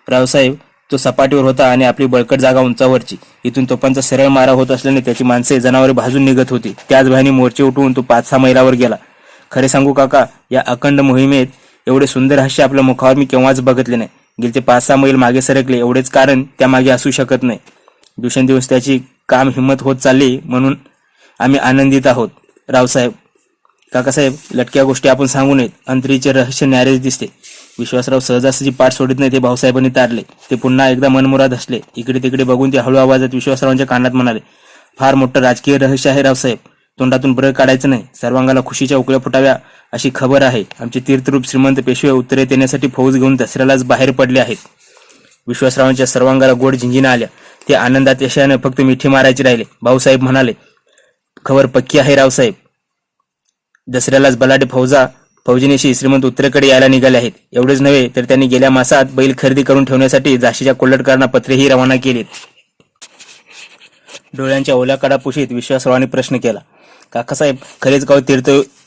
रावसाहेब, तो सपाटीवर होता आणि आपली बळकट जागा उंचावरची. इथून तोफांचा सरळ मारा होत असल्याने त्याची माणसे जनावरे भाजून निघत होती. त्याच भयाने मोर्चे उठवून तो 5-6 मैलावर गेला. खरे सांगू काका, या अखंड मोहिमेत एवढे सुंदर हास्य आपल्या मुखावर मी केव्हाच बघितले नाही. गेले ते 5-6 मैल मागे सरकले, एवढेच कारण त्यामागे असू शकत नाही. दिवसेंदिवस त्याची काम हिंमत होत चालली म्हणून आम्ही आनंदित आहोत. रावसाहेब, काकासाहेब, लटक्या गोष्टी आपण सांगू नयेत. अंतरीचे रहस्य न्यारेच दिसते. विश्वासराव सहजासहजी पाठ सोडित नाही ते भाऊसाहेबांनी तारले. ते पुन्हा एकदा मनमुराद हसले. इकडे तिकडे बघून ते हळू आवाजात विश्वासरावांच्या कानात म्हणाले, फार मोठं राजकीय रहस्य आहे रावसाहेब. तोंडातून ब्र काढायचं नाही. सर्वांगाला खुशीच्या उकळ्या फुटाव्या अशी खबर आहे. आमचे तीर्थरूप श्रीमंत पेशवे उत्तरेत येण्यासाठी फौज घेऊन दसऱ्यालाच बाहेर पडले आहेत. विश्वासरावांच्या सर्वांगाला गोड झिंजिना आल्या. ते आनंदात यशाने फक्त मिठी मारायचे राहिले. भाऊसाहेब म्हणाले, खबर पक्की आहे रावसाहेब. दसऱ्यालाच बलाढ्य फौजनीशी श्रीमंत उत्तरेकडे यायला निघाले आहेत. एवढेच नव्हे तर त्यांनी गेल्या मासात बैल खरेदी करून ठेवण्यासाठी झाशीच्या कोल्हटकरांना पत्रेही रवाना केलीत. डोळ्यांच्या ओल्या कडा पुशीत विश्वासरावांनी प्रश्न केला, काकासाहेब, खरेच गाव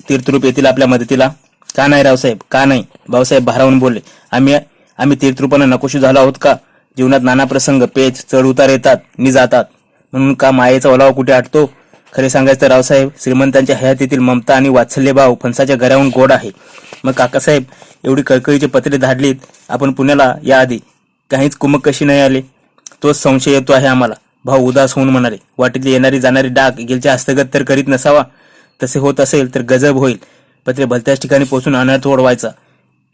तीर्थरूप येतील आपल्या मदतीला? का नाही रावसाहेब, का नाही? भाऊसाहेब भारावून बोलले, आम्ही तीर्थरूपांना नकोशी झालो आहोत का? जीवनात नाना प्रसंग, पेच, चढ उतार येतात नि जातात, म्हणून का मायेचा ओलावा कुठे आटतो? खरे सांगायचं तर रावसाहेब, श्रीमंतांच्या हयातीतील ममता आणि वात्सल्यभाव फणसाच्या घराहून गोड आहे. मग काकासाहेब, एवढी कळकळीची पत्रे धाडलीत आपण पुण्याला याआधी, काहीच कुमक कशी नाही आले? तोच संशय येतो आहे आम्हाला. भाऊ उदास होऊन म्हणाले, वाटेतली येणारी जाणारी डाक गेलच्या हस्तगत तर करीत नसावा. तसे होत असेल तर गजब होईल. पत्रे भलत्याच ठिकाणी पोहोचून अनर्थ ओढवायचा.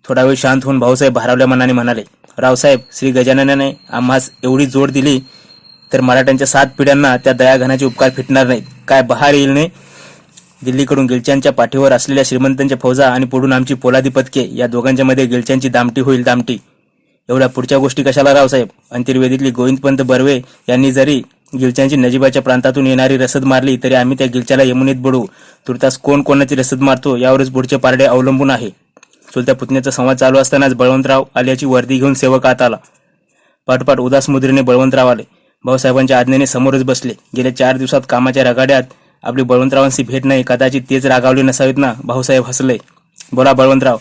थोडा वेळ शांत होऊन भाऊसाहेब भारावल्या मनाने म्हणाले, रावसाहेब, श्री गजाननाने आम्हास एवढी जोड दिली तर मराठ्यांच्या 7 पिढ्यांना त्या दयाघनाचे उपकार फिटणार नाहीत. काय बहार येईल नाही. दिल्लीकडून गिलच्यांच्या पाठीवर असलेल्या श्रीमंतांच्या फौजा आणि पुढून आमची पोलादी पथके, या दोघांच्या मध्ये गिलच्यांची दामटी होईल. दामटी एवढ्या पुढच्या गोष्टी कशाला रावसाहेब? अंतर्वेदीतली गोविंदपंत बर्वे यांनी जरी गिलच्यांची नजिबाच्या प्रांतातून येणारी रसद मारली तरी आम्ही त्या गिलच्याला यमुनेत बुडवू. तुर्तास कोण कोणाची रसद मारतो यावरच पुढचे पारडे अवलंबून आहे. चुलत्या पुतण्याचा संवाद चालू असतानाच बळवंतराव आल्याची वर्दी घेऊन सेवक आत आला. पाठोपाठ उदास मुद्रेने बळवंतराव आले. भाऊसाहेबांच्या आज्ञेने समोरच बसले. गेल्या 4 दिवसात कामाच्या रगाड्यात आपली बळवंतरावांशी भेट नाही, कदाचित तेच रागावले नसावेत ना? भाऊसाहेब हसले. बोला बळवंतराव.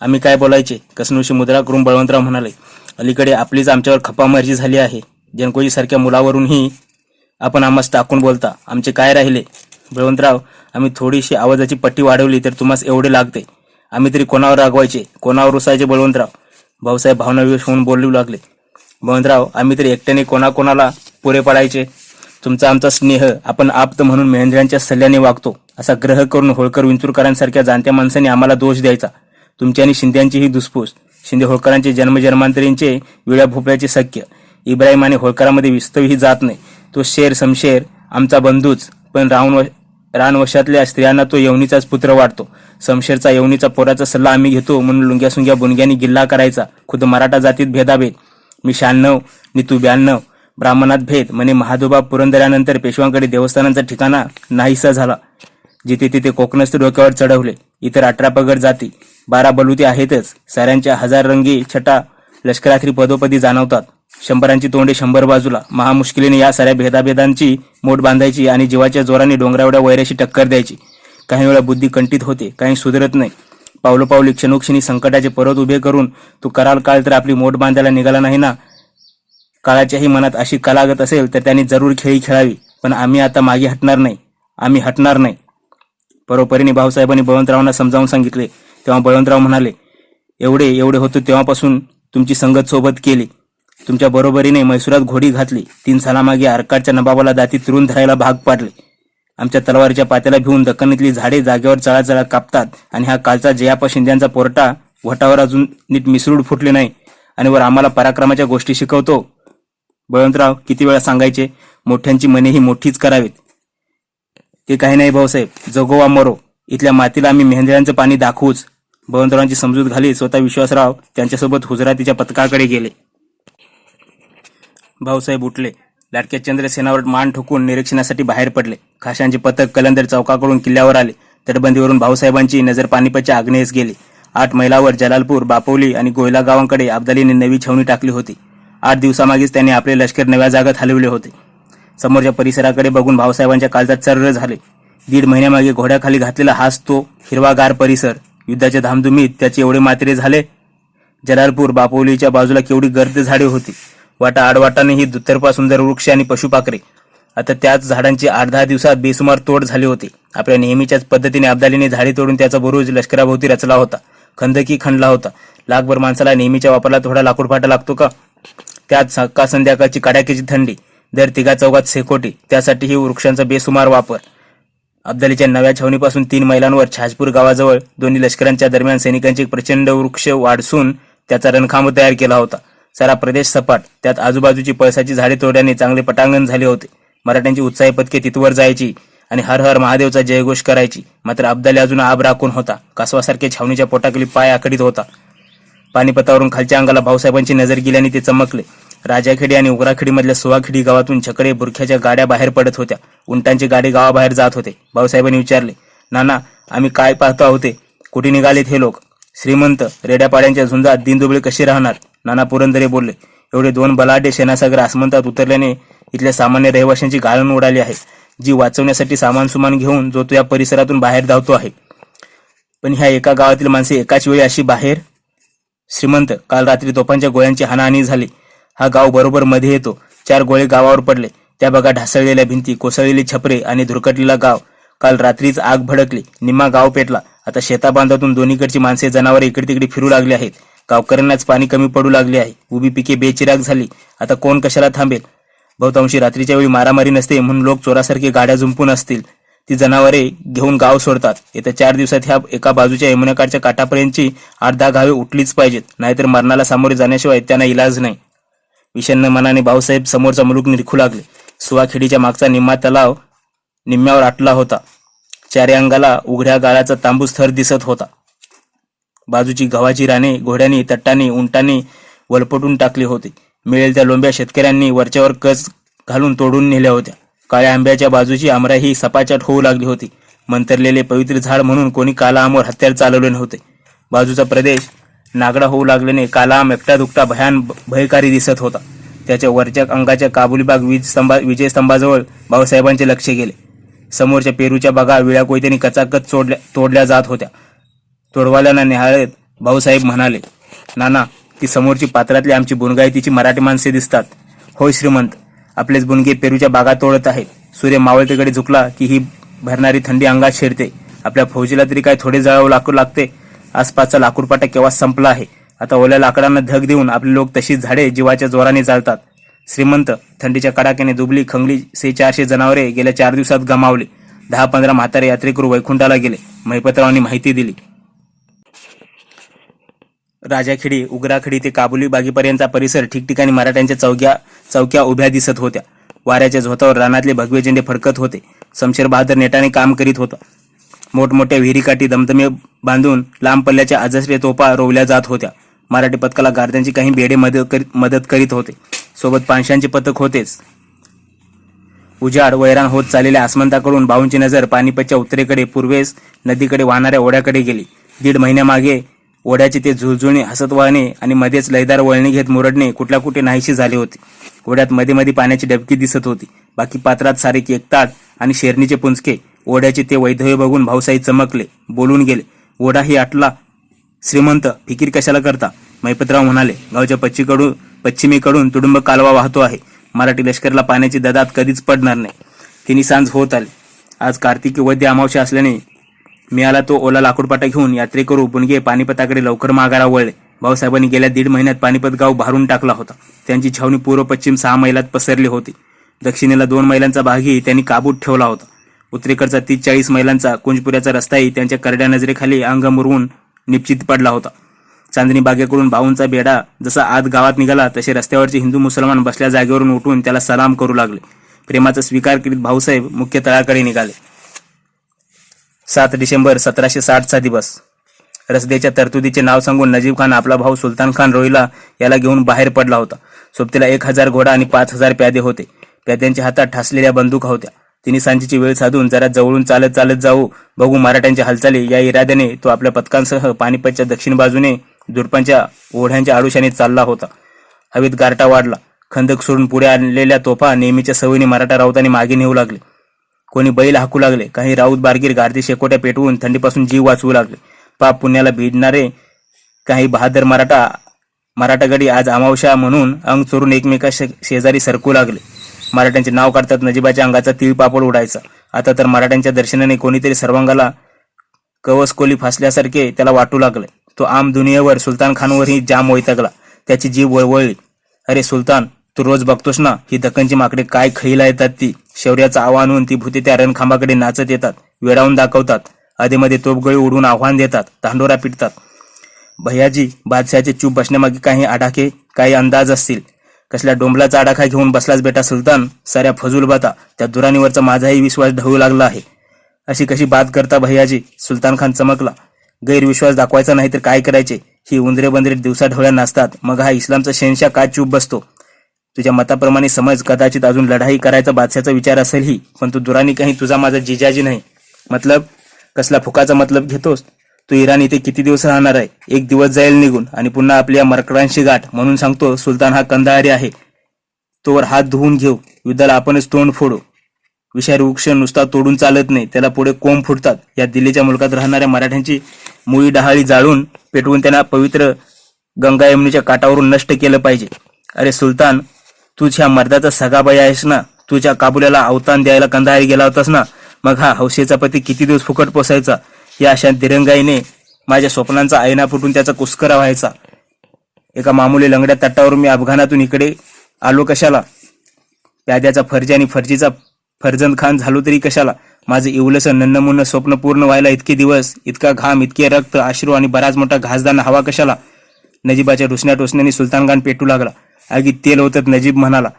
आम्ही काय बोलायचे? कसनूशी मुद्रा करून बळवंतराव म्हणाले, अलीकडे आपलीच आमच्यावर खपामर्जी झाली आहे. जनकोजी सारख्या मुलावरूनही आपण आम्हास टाकून बोलता. आमचे काय राहिले? बळवंतराव, आम्ही थोडीशी आवाजाची पट्टी वाढवली तर तुम्हास एवढे लागते. आम्ही तरी कोणावर रागवायचे, कोणावर रुसायचे? बळवंतराव. भाऊसाहेब भावनाविवश होऊन बोलू लागले, बळवंतराव, आम्ही तरी एकट्याने कोणाकोणाला पुरे पडायचे? तुमचा आमचा स्नेह आपण आप्त म्हणून मेहंद्रांच्या सल्ल्याने वागतो असा ग्रह करून होळकर विंचूरकरांसारख्या जाणत्या माणसांनी आम्हाला दोष द्यायचा. तुमची आणि शिंद्यांची ही दुसपूस. शिंदे होळकरांचे जन्मजन्मांतरींचे विळ्या भोपळ्याचे सख्य. इब्राहिम आणि होळकरांमध्ये विस्तवही जात नाही. तो शेर समशेर आमचा बंधूच, पण रानवशातल्या स्त्रियांना तो यवनीचाच पुत्र वाटतो. समशेरचा यवनीचा पोराचा सल्ला आम्ही घेतो म्हणून लुंग्या सुंग्या बुनग्यांनी गिल्ला करायचा. खुद मराठा जातीत भेदाभेद. मी 96 नि तू 92. ब्राह्मणात भेद म्हणे महादोबा पुरंदऱ्यानंतर पेशवांकडे देवस्थानांचा ठिकाणा नाहीसा झाला. जिथे तिथे कोकणस्थ डोक्यावर चढवले. इतर 18 पगड जाती, 12 बलुते आहेतच. साऱ्यांच्या 1000 रंगी छटा लष्कराखरी पदोपदी जाणवतात. 100 तोंडे 100 बाजूला. महामुश्किलीने या साऱ्या भेदाभेदांची मोठ बांधायची आणि जीवाच्या जोराने डोंगरावड्या वैऱ्याशी टक्कर द्यायची. काही वेळा बुद्धी कंटित होते, काही सुधरत नाही. पावलोपावली क्षणोक्षणी संकटाचे पर्वत उभे करून तू कराल काळ तर आपली मोठ बांधायला निघाला नाही ना? काळाच्याही मनात अशी कलागत असेल तर त्यांनी जरूर खेळी खेळावी, पण आम्ही आता मागे हटणार नाही, आम्ही हटणार नाही. परोपरीने भाऊसाहेबांनी बळवंतरावांना समजावून सांगितले. तेव्हा बळवंतराव म्हणाले, एवढे होतो तेव्हापासून तुमची संगत सोबत केली, तुमच्या बरोबरीने मैसुरात घोडी घातली, 3 सालामागे आरकाडच्या नवाबाला दाती तुरून धरायला भाग पाडले. आमच्या तलवारीच्या पात्याला भिवून दक्कनीतली झाडे जागेवर चळाचळा कापतात आणि हा कालचा जयाप्पा शिंद्यांचा पोरटा वटावर अजून नीट मिसरूड फुटले नाही आणि वर आम्हाला पराक्रमाच्या गोष्टी शिकवतो. बळवंतराव किती वेळा सांगायचे, मोठ्यांची मने ही मोठीच करावीत. ते काही नाही भाऊसाहेब, जगो वा मरो, इथल्या मातीला आम्ही मेहंदळ्यांचं पाणी दाखवूच. बळवंतरावांची समजूत घाली स्वतः विश्वासराव त्यांच्यासोबत हुजरातीच्या पथकाकडे गेले. भाऊसाहेब उठले. लाडक्या चंद्रसेनावर मान ठोकून निरीक्षणासाठी बाहेर पडले. खाशांचे पथक कलंदर चौकाकडून किल्ल्यावर आले. तटबंदीवरून भाऊसाहेबांची नजर पानिपतच्या आग्नेयेस गेली. 8 मैलावर जलालपूर, बापोली आणि गोयला गावांकडे अब्दालीने नवी छावणी टाकली होती. 8 दिवसामागेच त्यांनी आपले लष्कर नव्या जागात हलविले होते. समोरच्या परिसराकडे बघून भाऊसाहेबांच्या काळजात चर्र झाले. 1.5 महिन्यामागे घोड्याखाली घातलेला हाच तो हिरवागार परिसर. युद्धाच्या धामधुमीत त्याचे एवढे मात्रे झाले. जलालपूर, बापोलीच्या बाजूला केवढी गर्द झाडे होती. वाटा आडवाटानेही दुतर्फा सुंदर वृक्ष आणि पशुपाखरे. आता त्याच झाडांची 8-10 दिवसात बेसुमार तोड झाली होती. आपल्या नेहमीच्याच पद्धतीने अब्दालीने झाडे तोडून त्याचा बुरुज लष्कराभोवती रचला होता. खंदकी खणला होता. लाखभर माणसाला नेहमीच्या वापराला थोडा लाकूडफाटा लागतो का? त्यात सकाळ संध्याकाळची कडाक्याची थंडी, दर 3-4 शेकोटी, त्यासाठीही वृक्षांचा बेसुमार वापर. अब्दालीच्या नव्या छावणीपासून 3 मैलांवर छाजपूर गावाजवळ दोन्ही लष्करांच्या दरम्यान सैनिकांचे एक प्रचंड वृक्ष वाढसून त्याचा रणखांब तयार केला होता. सारा प्रदेश सपाट, त्यात आजूबाजूची पळसाची झाडे तोडल्याने चांगले पटांगण झाले होते. मराठ्यांची उत्साही पथके तिथवर जायची आणि हर हर महादेवचा जयघोष करायची. मात्र अब्दाली अजून आब राखून होता. कासवासारखे छावणीच्या पोटाखाली पाय आखडीत होता. पानिपतावरून खालच्या अंगाला भाऊसाहेबांची नजर गेल्याने ते चमकले. राजाखेडी आणि उगराखेडीमधल्या सुवाखेडी गावातून छकडे बुरख्याच्या गाड्या बाहेर पडत होत्या. उंटांचे गाडे गावाबाहेर जात होते. भाऊसाहेबांनी विचारले, नाना, आम्ही काय पाहतो आहोत? कुठे निघालेत हे लोक? श्रीमंत रेड्यापाड्यांच्या झुंजात दिनदुबळे कसे राहणार? नाना पुरंदरे बोलले, एवढे 2 बलाढ्य सेनासागर आसमंतात उतरल्याने इथल्या सामान्य रहिवाशांची गाळण उडाली आहे. जी वाचवण्यासाठी सामान सुमान घेऊन जो तो या परिसरातून बाहेर धावतो आहे. पण ह्या एका गावातील माणसे एकाच वेळी अशी बाहेर? श्रीमंत, काल रात्री तोफांच्या गोळ्यांची हाणाहाणी झाली. हा गाव बरोबर मध्ये येतो. 4 गोळे गावावर पडले. त्या बघा, ढासळलेल्या भिंती, कोसळलेली छपरे आणि धुरकटलेला गाव. काल रात्रीच आग भडकली, निम्मा गाव पेटला. आता शेताबांधातून दोन्हीकडची माणसे जनावरे इकडे तिकडे फिरू लागली आहेत. गावकऱ्यांनाच पाणी कमी पडू लागले आहे. उभी पिके बेचिराग झाली. आता कोण कशाला थांबेल? बहुतांशी रात्रीच्या वेळी मारामारी नसते म्हणून लोक चोरासारखे गाड्या जुंपून असतील. ती जनावरे घेऊन गाव सोडतात. येत्या 4 दिवसात ह्या एका बाजूच्या यमुनाकाठच्या काठापर्यंतची 8-10 गावे उठलीच पाहिजेत, नाहीतर मरणाला सामोरे जाण्याशिवाय त्यांना इलाज नाही. विषण्ण मनाने भाऊसाहेब समोरचा मुलूक निरखू लागले. सुवाखेडीच्या मागचा निम्मा तलाव निम्म्यावर आटला होता. 4 अंगाला उघड्या गाळाचा तांबूस थर दिसत होता. बाजूची गव्हाची राने घोड्यांनी, तट्टांनी, उंटांनी वलपटून टाकली होती. मिळेल त्या लोंब्या शेतकऱ्यांनी वरच्यावर कच घालून तोडून नेल्या होत्या. काळ्या आंब्याच्या बाजूची आमराही सपाचाट होऊ लागली होती. मंतरलेले पवित्र झाड म्हणून कोणी काला आमवर हत्यार चालवले नव्हते. बाजूचा प्रदेश नागडा होऊ लागल्याने काला आम एकटा दुकटा भयकारी दिसत होता. त्याच्या वरच्या अंगाच्या काबुलीबाग विजयस्तंभाजवळ भाऊसाहेबांचे लक्ष गेले. समोरच्या पेरूच्या बागा विळ्या कोयत्यांनी कचाकच तोडल्या जात होत्या. तोडवाल्यांना निहाळत भाऊसाहेब म्हणाले, नाना, ती समोरची पात्रातली आमची बुनगायतीची मराठी माणसे दिसतात. होय श्रीमंत, आपलेच बुनगे पेरूच्या बागा तोडत आहेत. सूर्य मावळतेकडे झुकला की ही भरणारी थंडी अंगात शिरते. आपल्या फौजीला तरी काय थोडे जळावं लागते. आसपासचा लाकूडपाटा केव्हा संपला आहे. आता ओल्या लाकडांना धग देऊन आपले लोक तशीच झाडे जीवाच्या जोराने जाळतात. श्रीमंत, थंडीच्या कडाक्याने दुबली खंगली 400 जनावरे गेल्या 4 दिवसात गमावली. 10-15 म्हातारे यात्रेकरू वैकुंठाला गेले. महिपतरावांनी माहिती दिली. राजाखेडी, उगराखेडी ते काबुली बागेपर्यंतचा परिसर ठिकठिकाणी मराठ्यांच्या चौक्या उभ्या दिसत होत्या. वाऱ्याच्या झोतावर रानातले भगवे झेंडे फडकत होते. शमशेर बहादर नेटाने काम करीत होता. मोठमोठ्या विहिरीकाठी दमदमे बांधून लांब पल्ल्याच्या अजस्रे तोफा रोवल्या जात होत्या. मराठी पथकाला गार्द्यांची काही बेडे मदत करीत होते. सोबत पांशांचे पथक होतेच. उजाड वैराण होत चाललेल्या आसमंताकडून भाऊंची नजर पानिपतच्या उत्तरेकडे पूर्वेस नदीकडे वाहणाऱ्या ओढ्याकडे गेली. 1.5 महिन्यामागे ओढ्याचे ते झुळझुळणे, हसत वाहणे आणि मध्येच लयदार वळणी घेत मुरडणे कुठल्या कुठे नाहीशी झाले होते. ओढ्यात मध्ये मध्ये पाण्याची डबकी दिसत होती. बाकी पात्रात सारे केकताट आणि शेरणीचे पुंजके. ओढ्याचे ते वैधव्य बघून भाऊसाहेब चमकले, बोलून गेले, ओढाही आटला. श्रीमंत, फिकीर कशाला करता? महिपतराव म्हणाले, गावच्या पश्चिमेकडून तुडुंब कालवा वाहतो आहे. मराठी लष्कराला पाण्याची ददात कधीच पडणार नाही. तिन्ही सांज होत आली. आज कार्तिकी वद्य अमावस्या असल्याने मिळाला तो ओला लाकूडपाटा घेऊन यात्रेकरू बुणगे पानिपताकडे लवकर मागारा वळले. भाऊसाहेबांनी गेल्या 1.5 महिन्यात पानिपत गाव भारून टाकला होता. त्यांची छावणी पूर्व पश्चिम 6 मैलात पसरली होती. दक्षिणेला 2 मैलांचा भागही त्यांनी काबूत ठेवला होता. उत्तरेकडचा 30-40 मैलांचा कुंजपुऱ्याचा रस्ताही त्यांच्या करड्या नजरेखाली अंग मुरवून निश्चित पडला होता. चांदणी बागेकडून भाऊंचा बेडा जसा आत गावात निघाला तसे रस्त्यावरचे हिंदू मुसलमान बसल्या जागेवरून उठून त्याला सलाम करू लागले. प्रेमाचा स्वीकार करीत भाऊसाहेब मुख्य तळाकडे निघाले. 7 डिसेंबर 1760 दिवस. रसद्याच्या तरतुदीचे नाव सांगून नजीब खान आपला भाऊ सुलतान खान रोहिला याला घेऊन बाहेर पडला होता. सोबतीला 1000 घोडा आणि 5000 प्यादे होते. प्याद्यांच्या हातात ठासलेल्या बंदुका होत्या. तिने सांजेची वेळ साधून जरा जवळून चालत चालत जाऊ बघू मराठ्यांच्या हालचाली या इराद्याने तो आपल्या पथकांसह पानिपतच्या दक्षिण बाजूने दुरपांच्या ओढ्यांच्या आडुशाने चालला होता. हवेत गारटा वाढला. खंदक सोडून पुढे आणलेल्या तोफा नेहमीच्या सवयीने मराठा राऊतांनी मागे नेऊ लागले. कोणी बैल हाकू लागले. काही राऊत बारगीर गारदी शेकोट्या पेटवून थंडीपासून जीव वाचवू लागले. पाप पुण्याला भिडणारे काही बहादर मराठागडी आज अमावस्या म्हणून अंग चोरून एकमेका शेजारी सरकू लागले. मराठ्यांचे नाव काढतात नजीबाच्या अंगाचा तीळ पापड उडायचा. आता तर मराठ्यांच्या दर्शनाने कोणीतरी सर्वांगाला कवसकोली फासल्यासारखे त्याला वाटू लागले. तो आम दुनियेवर सुलतान खानवरही जाम वैतागला. त्याची जीभ वळवळली. अरे सुलतान, तू रोज बघतोस ना ही दक्कनची माकडे काय खैला येतात. ती शौर्याचं आव्हान होऊन ती भूते त्या रणखांबाकडे नाचत येतात. वेडावून दाखवतात. आधीमध्ये तोफगोळी उडून आव्हान देतात. धांडोरा पिटतात. भैयाजी, बादशाहचे चूप बसण्यामागे काही आडाखे काही अंदाज असतील. कसल्या डोंबलाचा आडाखा घेऊन बसलाच बेटा सुलतान. साऱ्या फजूल बाता. त्या दुराणीवरचा माझाही विश्वास ढळू लागला आहे. अशी कशी बात करता भैयाजी? सुलतान खान चमकला. गैरविश्वास दाखवायचा नाही तर काय करायचे? ही उंदरे बंदरे दिवसा ढवळ्या नाचतात. मग हा इस्लामचा शहनशाह का चूप बसतो? तुझ्या मताप्रमाणे समज कदाचित अजून लढाई करायचा बादशाचा विचार असेलही, पण तू दुराणी काही तुझा माझा जिजाजी नाही. मतलब कसला फुकाचा मतलब घेतोस? तू इराण इथे किती दिवस राहणार आहे? 1 दिवस जाईल निघून आणि पुन्हा आपल्या मरकडांशी गाठ. म्हणून सांगतो सुलतान हा कंदाहारी आहे. तोवर हात धुवून घेऊ. युद्धाला आपणच तोंड फोडू. विषारी वृक्ष नुसता तोडून चालत नाही, त्याला पुढे कोंब फुटतात. या दिल्लीच्या मुलकात राहणाऱ्या मराठ्यांची मुळी डहाळी जाळून पेटवून त्यांना पवित्र गंगा यमुनेच्या काठावरून नष्ट केलं पाहिजे. अरे सुलतान, तूच ह्या मर्दाचा सगाबाई आहेस ना. तुझ्या काबुल्याला अवतान द्यायला कंदाहारी गेला होतास ना. मग हा हौशेचा पती किती दिवस फुकट पोसायचा? या अशा दिरंगाईने माझ्या स्वप्नांचा आईना फुटून त्याचा कुस्करा व्हायचा. एका मामुली लंगड्या तट्टावरून मी अफगाणातून इकडे आलो कशाला? प्याद्याचा फर्जी आणि फर्जीचा फर्जंद खान झालो तरी कशाला? माझं इवलंसं नन्नमुन्न स्वप्न पूर्ण व्हायला इतके दिवस, इतका घाम, इतके रक्त, अश्रू आणि बराच मोठा घासदाना हवा कशाला? नजीबाच्या टोचण्या टोचण्याने सुलतान खान पेटू लागला. आगीत तेल होतत. नजीब म्हणाला,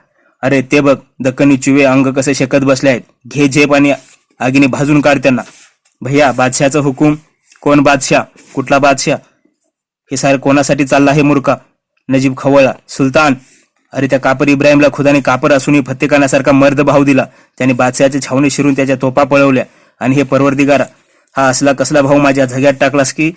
अरे ते बघ, दक्कनी चुवे अंग कसे शेकत बसले आहेत. घे झेप आणि आगीने भाजून काढ त्यांना. भैया, बादशाहचा हुकूम? कोण बादशाह? कुठला बादशाह? हे सारे कोणासाठी चालला हे मूर्खा? नजीब खवळला. सुलतान, अरे त्या कापर इब्राहिमला खुदाने कापर असूनही फत्तेखानासारखा मर्द भाव दिला. त्याने बादशाहचे छावणी शिरून त्याच्या तोफा पळवल्या. आणि हे परवरदिगारा, हा असला कसला भाऊ माझ्या झग्यात टाकलास की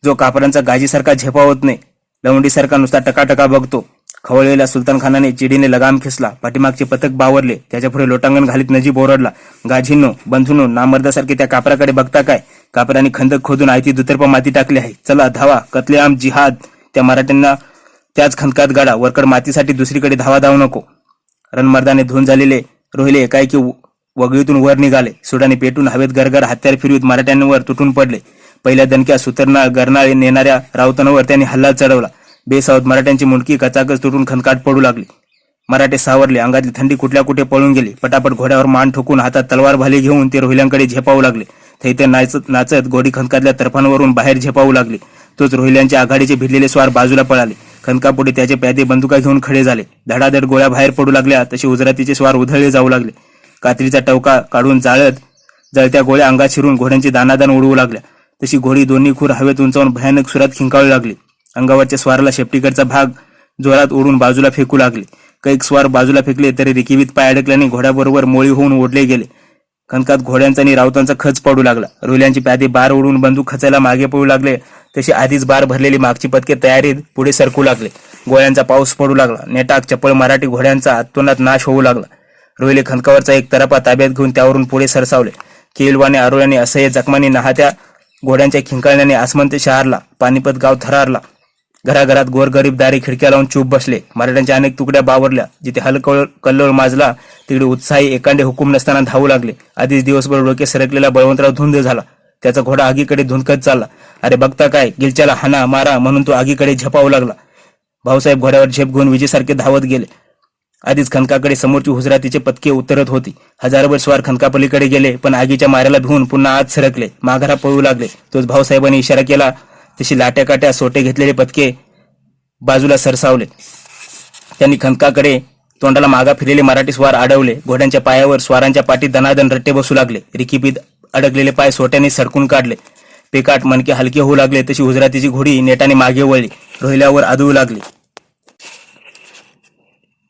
जो कापरांचा गाजीसारखा झेपावत नाही, लवंडीसारखा नुसता टकाटका बघतो. खवळलेल्या सुलतान खानाने चिडीने लगाम खेचला. पाठीमागचे पथक बावरले. त्याच्यापुढे लोटांगण घालीत नजीब ओरडला, गाझींनो, बंधूंनो, नामर्दासारखे त्या कापराकडे बघता काय? कापराने खंदक खोदून आयती दुतर्फा माती टाकली आहे. चला धावा, कत्लेआम, जिहाद. त्या मराठ्यांना त्याच खंदकात गाडा. वरकड मातीसाठी दुसरीकडे धावा धावू नको. रणमर्दाने धुवून झालेले रोहिले एकाएकी वगळीतून वर निघाले. सुडाने पेटून हवेत गरगर हत्यार फिरवीत मराठ्यांवर तुटून पडले. पहिल्या दणक्या सुतरनाळ गरनाळे नेणाऱ्या राऊतांवर त्यांनी हल्ला चढवला. बेसावत मराठ्यांची मुंडकी कचाकच तुटून खनकाट पडू लागली. मराठे सावरले. अंगातली थंडी कुठल्या कुठे पळून गेली. पटापट घोड्यावर मान ठोकून हातात तलवार भाले घेऊन ते रोहिल्यांकडे झेपावू लागले. थैते नाचत नाचत घोडी खनकातल्या तर्फांवरून बाहेर झेपावू लागले. तोच रोहिल्यांच्या आघाडीचे भिडलेले स्वार बाजूला पळाले. खनकापुढे त्याचे प्यादे बंदुका घेऊन खडे झाले. धडाधड गोळ्या बाहेर पडू लागल्या तशी उजरातीचे स्वार उधळले जाऊ लागले. कात्रीचा टवका काढून जळत्या गोळ्या अंगात शिरून घोड्यांची दानादान उडवू लागल्या. तशी घोडी दोन्ही खूर हवेत उंचावून भयानक सुरात खिंकाळू लागली. अंगावरच्या स्वाराला शेपटीकडचा भाग जोरात ओढून बाजूला फेकू लागले. कैक स्वार बाजूला फेकले तरी रिकिवीत पाय अडकल्याने घोड्याबरोबर मोळी होऊन ओढले गेले. खनकात घोड्यांचा आणि राऊतांचा खच पडू लागला. रोहिल्यांची प्यादे बार ओढून बंदूक खचायला मागे पळू लागले तशी आधीच बार भरलेली मागची पथके तयारीत पुढे सरकू लागले. गोळ्यांचा पाऊस पडू लागला. नेटाक चपळ मराठी घोड्यांचा आत्तोनात नाश होऊ लागला. रोहिले खनकावरचा एक तरपा ताब्यात घेऊन त्यावरून पुढे सरसावले. केलवाने आरोळ्याने असह्य जखमांनी नाहत्या घोड्यांच्या खिंकाळण्याने आसमंत शहारला. पानिपत गाव थरारला. घराघरात गोरगरीब दारी खिडक्या लावून चूप बसले. मराठ्यांच्या अनेक तुकड्या बावरल्या. जिथे कल्लोळ माजला तिकडे उत्साही एकांडे हुकूम नसताना धावू लागले. आधीच दिवसभर डोके सरकलेला बळवंतराव धुंद झाला. त्याचा घोडा आगीकडे धुंदकत चालला. अरे बघता काय, गिलच्याला हाना मारा म्हणून तो आगीकडे झेपावू लागला. भाऊसाहेब घोड्यावर झेप घेऊन विजेसारखे धावत गेले. आधीच खनकाकडे समोरची हुजरातीचे पतके उतरत होती. हजारभर स्वार खनकापलीकडे गेले, पण आगीच्या माऱ्याला भिवून पुन्हा आत सरकले, माघारा पळू लागले. तोच भाऊसाहेबांनी इशारा केला तशी लाट्या काट्या सोटे घेतलेले पतके बाजूला सरसावले. त्यांनी खनकाकडे तोंडाला मागा फिरलेले मराठी स्वार अडवले. घोड्यांच्या पायावर स्वारांच्या पाठीत दनादन रट्टे बसू लागले. रिकिपीत अडकलेले पाय सोट्याने सडकून काढले. पेकाट मणके हलके होऊ लागले तशी हुजरातीची घोडी नेटाने मागे वळली. रोहिल्यावर आदळू लागली.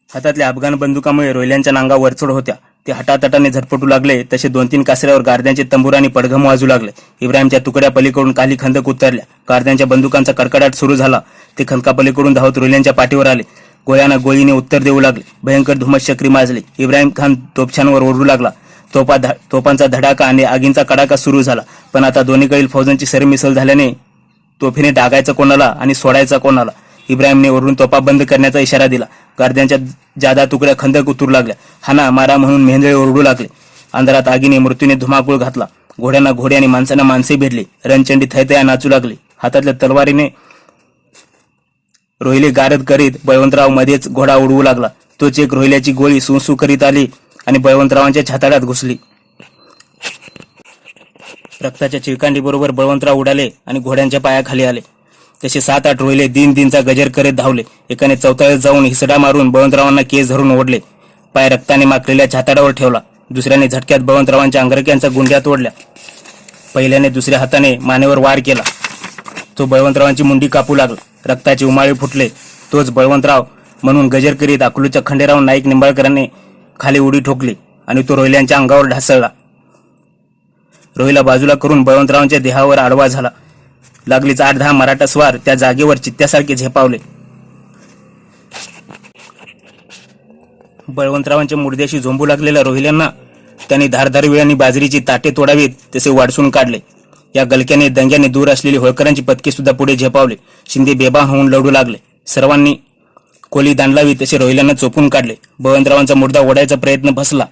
हातातल्या अफगाण बंदुकामुळे रोहिल्यांच्या नांगा वरचढ होत्या. ते हटातटाने झटपटू लागले तसे 2-3 कासऱ्यावर गार्द्यांचे तंबुरानी पडघम वाजू लागले. इब्राहिमच्या तुकड्या पलीकडून काही खंदक उतरल्या. गार्द्यांच्या बंदुकांचा कडकडाट सुरू झाला. ते खंदकापलीकडून धावत रोहिल्यांच्या पाठीवर आले. गोळ्यानं गोळीने उत्तर देऊ लागले. भयंकर धुमस चक्री माजली. इब्राहिम खान तोपछांवर ओरडू लागला. तोफांचा धडाका आणि आगींचा कडाका सुरू झाला. पण आता दोन्हीकडील फौजांची सरमिसळ झाल्याने तोफीने डागायचं कोणाला आणि सोडायचा कोणाला. इब्राहिमने वरून तोफा बंद करण्याचा इशारा दिला. गार्द्यांच्या जादा तुकड्या खंदक उतरू लागल्या. हाना मारा म्हणून मेंढळे ओरडू लागले. अंधारात आगीने मृत्यूने धुमाकूळ घातला. घोड्यांना घोडे आणि माणसांना माणसे भेटली. रणचंडी थैथया नाचू लागली. हातातल्या तलवारीने रोहिले गारद करीत बळवंतराव मध्येच घोडा उडवू लागला. तोच एक रोहिल्याची गोळी सुसू करीत आली आणि बळवंतरावांच्या छाताड्यात घुसली. रक्ताच्या चिळकांडी बरोबर बळवंतराव उडाले आणि घोड्यांच्या पायाखाली आले. तसे 7-8 रोहिले दिनचा गजर करीत धावले. एकाने चौताळ्यात जाऊन हिसडा मारून बळवंतरावांना केस धरून ओढले. पाय रक्ताने माखलेल्या छाताडावर ठेवला. दुसऱ्याने झटक्यात बळवंतरावांच्या अंगरक्यांचा गुंड्या तोडल्या. पहिल्याने दुसऱ्या हाताने मानेवर वार केला. तो बळवंतरावांची मुंडी कापू लागला. रक्ताचे उमाळे फुटले. तोच बळवंतराव म्हणून गजर करीत अकलूच्या खंडेराव नाईक निंबाळकरांनी खाली उडी ठोकली आणि तो रोहिल्यांच्या अंगावर ढासळला. रोहिला बाजूला करून बळवंतरावांच्या देहावर आडवा झाला. लागलीच 8-10 मराठा स्वार त्या जागेवर चित्त्यासारखे झेपावले. बळवंतरावांच्या मुर्द्याशी झोंबू लागलेल्या रोहिल्यांना त्यांनी धारधार वेळाने बाजरीची ताटे तोडावीत तसे वाडसून काढले. या गलक्याने दंग्याने दूर असलेली होळकरांची पतके सुद्धा पुढे झेपावले. शिंदे बेभान होऊन लढू लागले. सर्वांनी कोली दांडलावी तसे रोहिल्यांना चोपून काढले. बळवंतरावांचा मुर्दा ओढायचा प्रयत्न फसला.